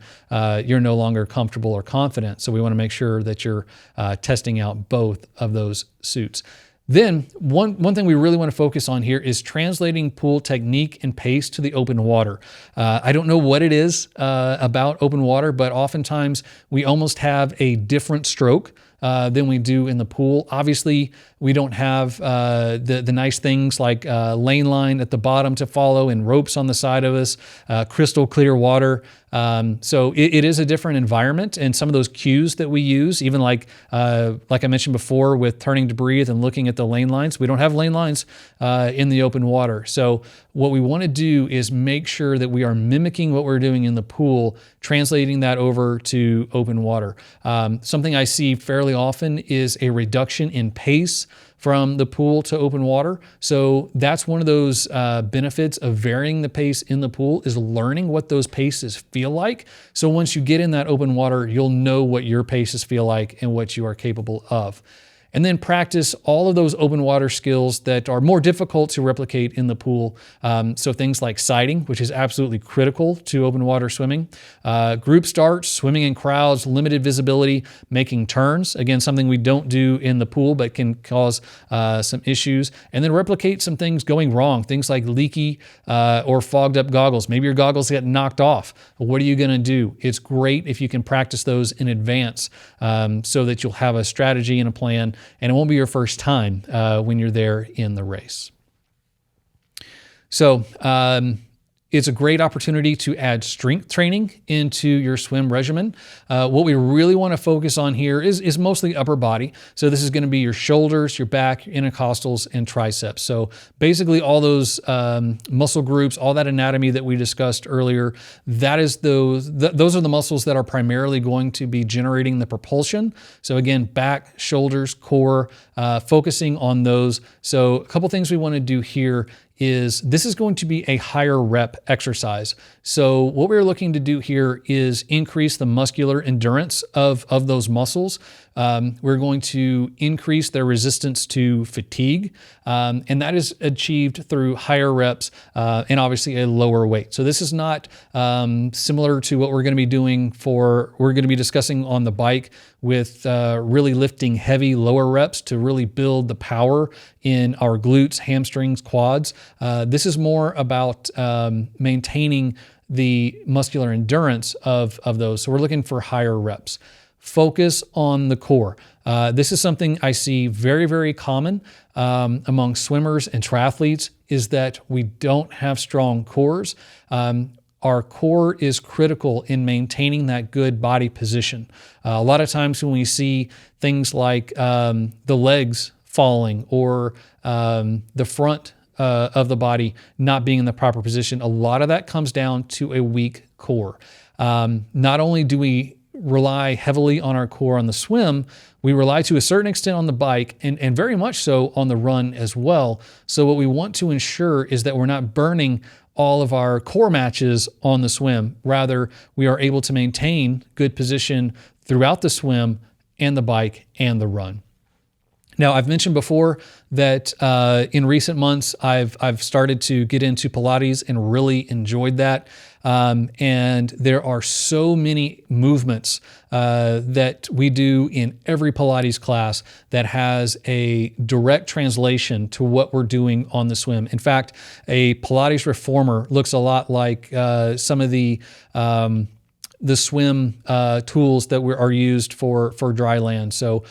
you're no longer comfortable or confident. So we want to make sure that you're testing out both of those suits. Then one thing we really want to focus on here is translating pool technique and pace to the open water. I don't know what it is about open water, but oftentimes we almost have a different stroke than we do in the pool. Obviously, we don't have the nice things like lane line at the bottom to follow and ropes on the side of us, crystal clear water. So it is a different environment, and some of those cues that we use, even like I mentioned before with turning to breathe and looking at the lane lines, we don't have lane lines in the open water. So what we want to do is make sure that we are mimicking what we're doing in the pool, translating that over to open water. Something I see fairly often is a reduction in pace from the pool to open water. So that's one of those benefits of varying the pace in the pool, is learning what those paces feel like. So once you get in that open water, you'll know what your paces feel like and what you are capable of. And then practice all of those open water skills that are more difficult to replicate in the pool. So things like sighting, which is absolutely critical to open water swimming. Group starts, swimming in crowds, limited visibility, making turns. Again, something we don't do in the pool, but can cause some issues. And then replicate some things going wrong, things like leaky or fogged up goggles. Maybe your goggles get knocked off. What are you gonna do? It's great if you can practice those in advance so that you'll have a strategy and a plan, and it won't be your first time when you're there in the race. So it's a great opportunity to add strength training into your swim regimen. What we really want to focus on here is mostly upper body. So this is going to be your shoulders, your back, your intercostals, and triceps. So basically all those muscle groups, all that anatomy that we discussed earlier, those are the muscles that are primarily going to be generating the propulsion. So again, back, shoulders, core, focusing on those. So a couple things we want to do here is this is going to be a higher rep exercise. So what we're looking to do here is increase the muscular endurance of those muscles. We're going to increase their resistance to fatigue, and that is achieved through higher reps and obviously a lower weight. So this is not similar to what we're going to be doing we're going to be discussing on the bike with really lifting heavy lower reps to really build the power in our glutes, hamstrings, quads. This is more about maintaining the muscular endurance of those. So we're looking for higher reps. focus on the core. This is something I see very, very common among swimmers and triathletes, is that we don't have strong cores. Our core is critical in maintaining that good body position. A lot of times when we see things like the legs falling or the front of the body not being in the proper position, a lot of that comes down to a weak core. Not only do we rely heavily on our core on the swim, we rely to a certain extent on the bike and very much so on the run as well. So what we want to ensure is that we're not burning all of our core matches on the swim. Rather, we are able to maintain good position throughout the swim and the bike and the run. Now, I've mentioned before that in recent months, I've started to get into Pilates and really enjoyed that. And there are so many movements that we do in every Pilates class that has a direct translation to what we're doing on the swim. In fact, a Pilates reformer looks a lot like some of the swim tools that are used for dry land. So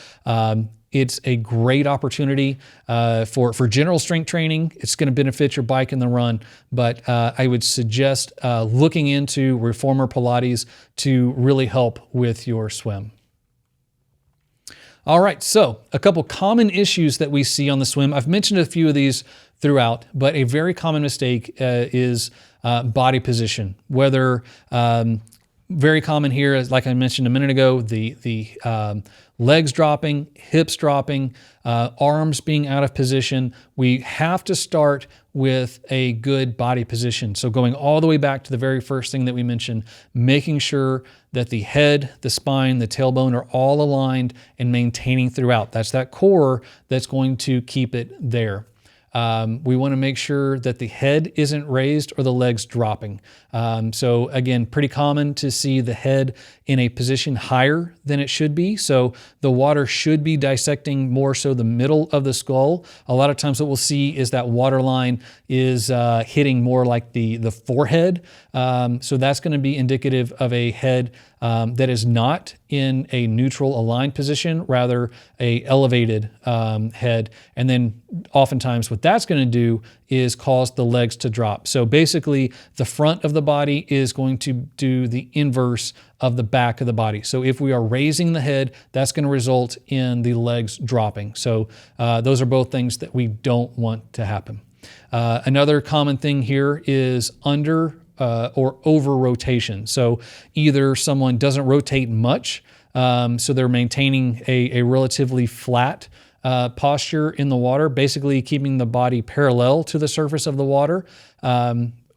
it's a great opportunity for general strength training. It's going to benefit your bike in the run, but I would suggest looking into reformer Pilates to really help with your swim. All right, so a couple common issues that we see on the swim. I've mentioned a few of these throughout, but a very common mistake is body position. Whether very common here is, like I mentioned a minute ago, the legs dropping, hips dropping, arms being out of position. We have to start with a good body position. So going all the way back to the very first thing that we mentioned, making sure that the head, the spine, the tailbone are all aligned and maintaining throughout. That's that core that's going to keep it there. We want to make sure that the head isn't raised or the legs dropping. So again, pretty common to see the head in a position higher than it should be. So the water should be dissecting more so the middle of the skull. A lot of times what we'll see is that water line is hitting more like the forehead. So that's going to be indicative of a head that is not in a neutral aligned position, rather a elevated head. And then oftentimes what that's going to do is cause the legs to drop. So basically the front of the body is going to do the inverse of the back of the body. So if we are raising the head, that's going to result in the legs dropping. So those are both things that we don't want to happen. Another common thing here is under or over rotation. So either someone doesn't rotate much, so they're maintaining a relatively flat posture in the water, basically keeping the body parallel to the surface of the water,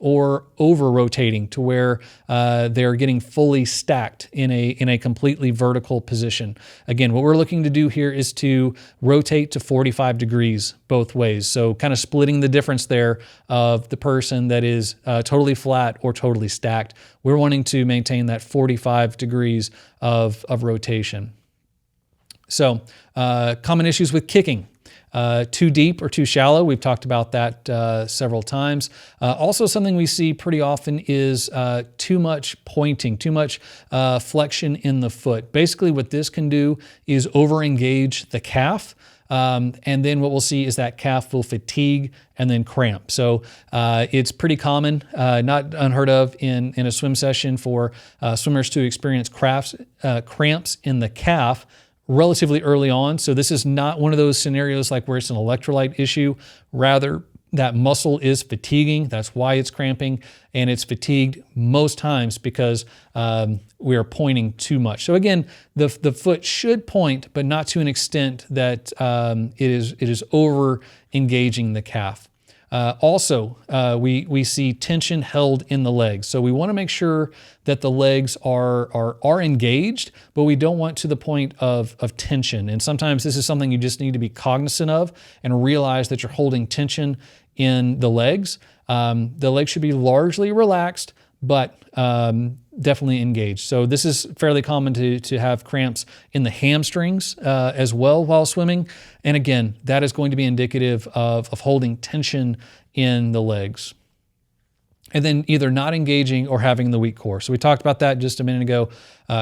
or over rotating to where they're getting fully stacked in a completely vertical position. Again, what we're looking to do here is to rotate to 45 degrees both ways. So kind of splitting the difference there of the person that is totally flat or totally stacked. We're wanting to maintain that 45 degrees of rotation. So common issues with kicking. Too deep or too shallow. We've talked about that several times. Also, something we see pretty often is too much pointing, too much flexion in the foot. Basically, what this can do is over-engage the calf. And then what we'll see is that calf will fatigue and then cramp. So it's pretty common, not unheard of in a swim session for swimmers to experience cramps in the calf relatively early on. So this is not one of those scenarios like where it's an electrolyte issue. Rather, that muscle is fatiguing. That's why it's cramping. And it's fatigued most times because we are pointing too much. So again, the foot should point, but not to an extent that it is over engaging the calf. Also, we see tension held in the legs. So we want to make sure that the legs are engaged, but we don't want to the point of tension. And sometimes this is something you just need to be cognizant of and realize that you're holding tension in the legs. The legs should be largely relaxed, but definitely engaged. So this is fairly common to have cramps in the hamstrings as well while swimming. And again, that is going to be indicative of holding tension in the legs. and then either not engaging or having the weak core. So we talked about that just a minute ago.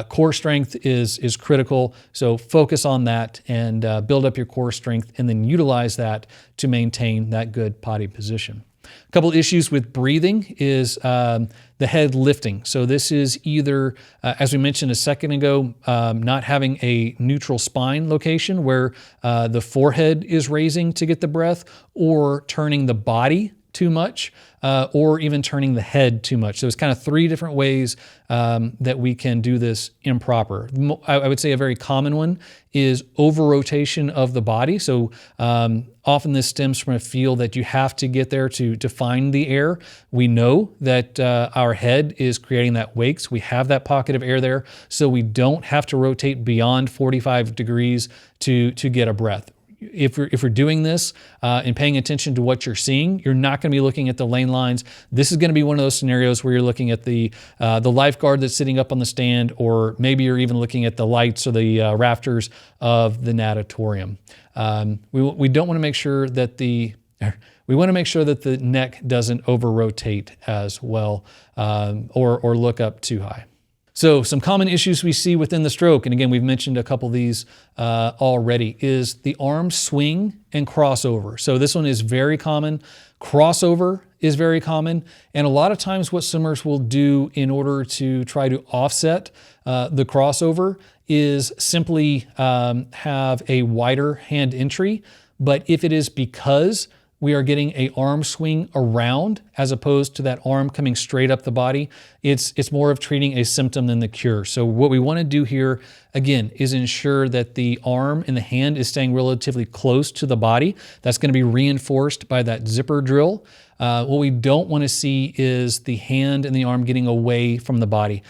Core strength is critical. So focus on that and build up your core strength and then utilize that to maintain that good potty position. A couple issues with breathing is the head lifting. So this is either, as we mentioned a second ago, not having a neutral spine location where the forehead is raising to get the breath, or turning the body too much, or even turning the head too much. So it's kind of three different ways that we can do this improper. I would say a very common one is over-rotation of the body. So often this stems from a feel that you have to get there to find the air. We know that our head is creating that wake, so we have that pocket of air there, so we don't have to rotate beyond 45 degrees to get a breath. If we're doing this and paying attention to what you're seeing, you're not going to be looking at the lane lines. This is going to be one of those scenarios where you're looking at the lifeguard that's sitting up on the stand, or maybe you're even looking at the lights or the rafters of the natatorium. We don't want to make sure that the neck doesn't over rotate as well, or look up too high. So some common issues we see within the stroke, and again, we've mentioned a couple of these already, is the arm swing and crossover. So this one is very common. Crossover is very common. And a lot of times what swimmers will do in order to try to offset the crossover is simply have a wider hand entry. But if it is because we are getting an arm swing around as opposed to that arm coming straight up the body, it's more of treating a symptom than the cure. So what we want to do here, again, is ensure that the arm and the hand is staying relatively close to the body. That's going to be reinforced by that zipper drill. What we don't want to see is the hand and the arm getting away from the body,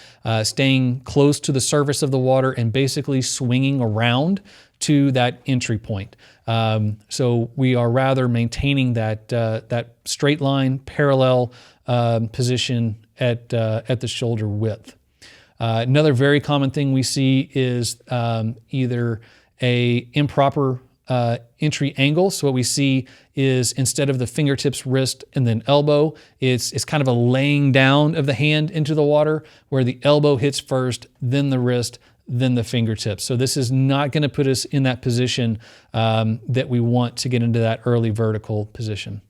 staying close to the surface of the water and basically swinging around to that entry point. So we are rather maintaining that straight line, parallel position at the shoulder width. Another very common thing we see is either a improper entry angle. So what we see is, instead of the fingertips, wrist, and then elbow, it's kind of a laying down of the hand into the water, where the elbow hits first, then the wrist, then the fingertips. So this is not going to put us in that position that we want to get into that early vertical position.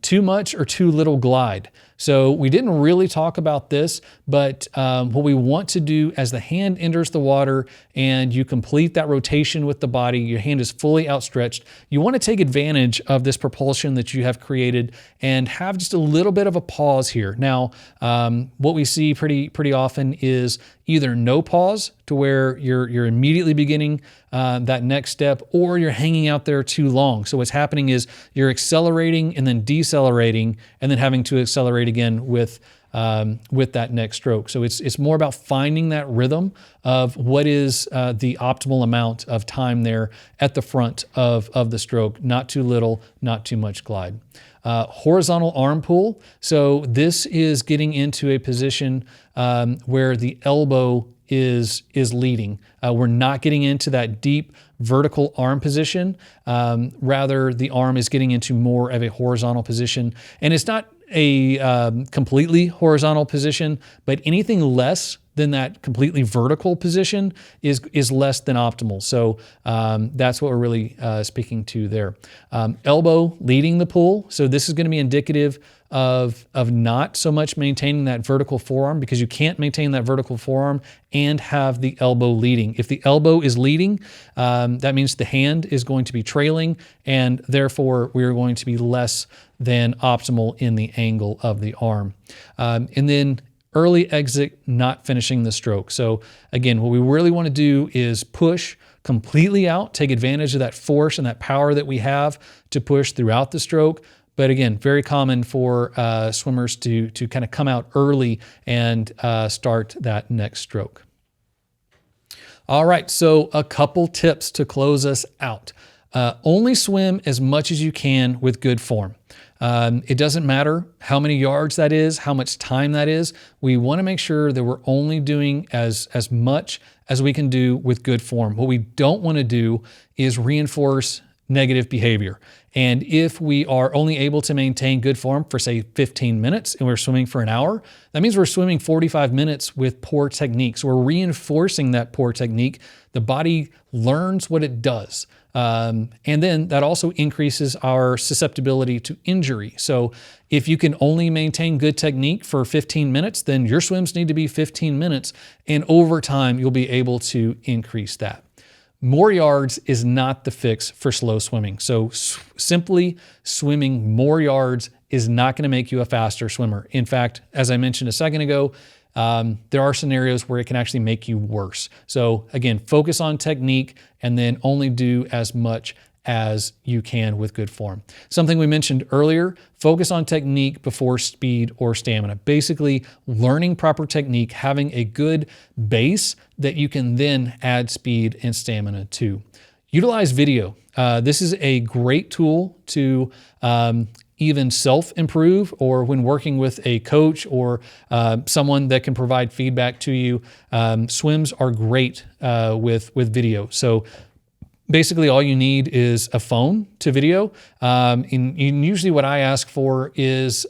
Too much or too little glide. So we didn't really talk about this, but what we want to do as the hand enters the water and you complete that rotation with the body, your hand is fully outstretched, you want to take advantage of this propulsion that you have created and have just a little bit of a pause here. Now, what we see pretty often is either no pause, to where you're immediately beginning that next step, or you're hanging out there too long. So what's happening is you're accelerating and then decelerating and then having to accelerate again with that next stroke. So it's more about finding that rhythm of what is the optimal amount of time there at the front of the stroke. Not too little, not too much glide. Horizontal arm pull. So this is getting into a position where the elbow is leading. We're not getting into that deep vertical arm position. Rather, the arm is getting into more of a horizontal position. And it's not a completely horizontal position, but anything less than that completely vertical position is less than optimal. So that's what we're really speaking to there. Elbow leading the pull. So this is going to be indicative of not so much maintaining that vertical forearm, because you can't maintain that vertical forearm and have the elbow leading. If the elbow is leading, that means the hand is going to be trailing, and therefore we are going to be less than optimal in the angle of the arm. And then early exit, not finishing the stroke. So again, what we really want to do is push completely out, take advantage of that force and that power that we have to push throughout the stroke. But again, very common for swimmers to kind of come out early and start that next stroke. All right, so a couple tips to close us out. Only swim as much as you can with good form. It doesn't matter how many yards that is, how much time that is. We want to make sure that we're only doing as much as we can do with good form. What we don't want to do is reinforce negative behavior. And if we are only able to maintain good form for, say, 15 minutes and we're swimming for an hour, that means we're swimming 45 minutes with poor technique. So we're reinforcing that poor technique. The body learns what it does. And then that also increases our susceptibility to injury. So if you can only maintain good technique for 15 minutes, then your swims need to be 15 minutes. And over time, you'll be able to increase that. More yards is not the fix for slow swimming. So simply swimming more yards is not going to make you a faster swimmer. In fact, as I mentioned a second ago, there are scenarios where it can actually make you worse. So again, focus on technique and then only do as much as you can with good form. Something we mentioned earlier, focus on technique before speed or stamina. Basically, learning proper technique, having a good base that you can then add speed and stamina to. Utilize video. This is a great tool to even self-improve, or when working with a coach or someone that can provide feedback to you. Swims are great with video. So basically all you need is a phone to video. And usually what I ask for is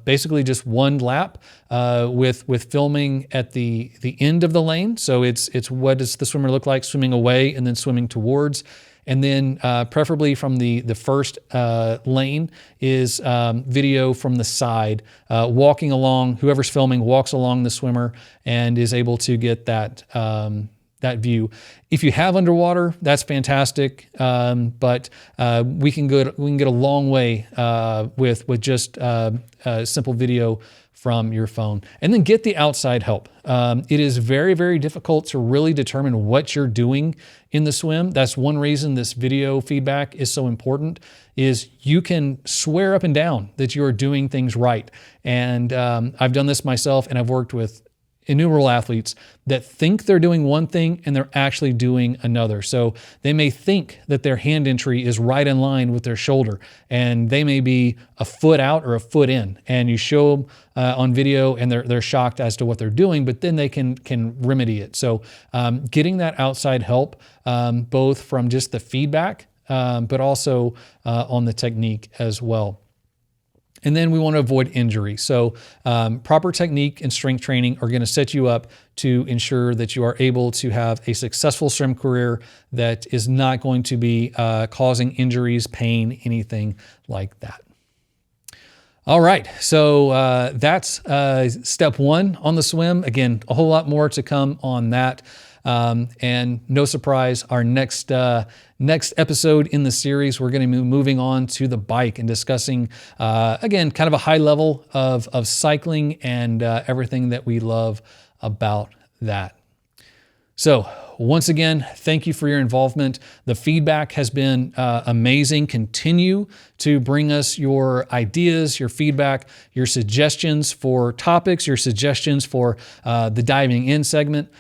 basically just one lap with filming at the end of the lane. So it's what does the swimmer look like swimming away and then swimming towards. And then preferably from the first lane is video from the side, walking along. Whoever's filming walks along the swimmer and is able to get that view. If you have underwater, that's fantastic. But we can get a long way with just simple video from your phone. And then get the outside help. It is very, very difficult to really determine what you're doing in the swim. That's one reason this video feedback is so important, is you can swear up and down that you are doing things right. And I've done this myself, and I've worked with innumerable athletes that think they're doing one thing and they're actually doing another. So they may think that their hand entry is right in line with their shoulder, and they may be a foot out or a foot in, and you show them on video and they're shocked as to what they're doing, but then they can remedy it. So getting that outside help, both from just the feedback, but also on the technique as well. And then we want to avoid injury. So proper technique and strength training are going to set you up to ensure that you are able to have a successful swim career that is not going to be causing injuries, pain, anything like that. All right, so that's step one on the swim. Again, a whole lot more to come on that. And no surprise, our next episode in the series, we're going to be moving on to the bike and discussing, again, kind of a high level of cycling and everything that we love about that. So once again, thank you for your involvement. The feedback has been amazing. Continue to bring us your ideas, your feedback, your suggestions for topics, your suggestions for the diving in segment.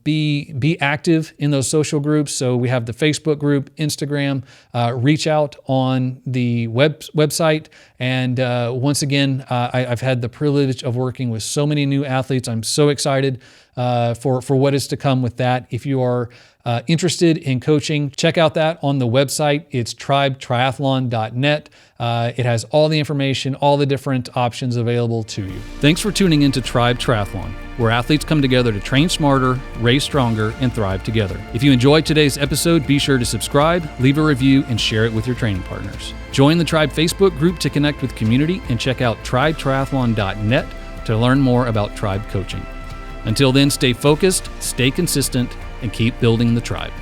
Be active in those social groups. So we have the Facebook group, Instagram, reach out on the website. And once again, I've had the privilege of working with so many new athletes. I'm so excited for what is to come with that. If you are interested in coaching, check out that on the website. It's tribetriathlon.net. It has all the information, all the different options available to you. Thanks for tuning into Tribe Triathlon, where athletes come together to train smarter, race stronger, and thrive together. If you enjoyed today's episode, be sure to subscribe, leave a review, and share it with your training partners. Join the Tribe Facebook group to connect with community, and check out tribetriathlon.net to learn more about Tribe coaching. Until then, stay focused, stay consistent, and keep building the tribe.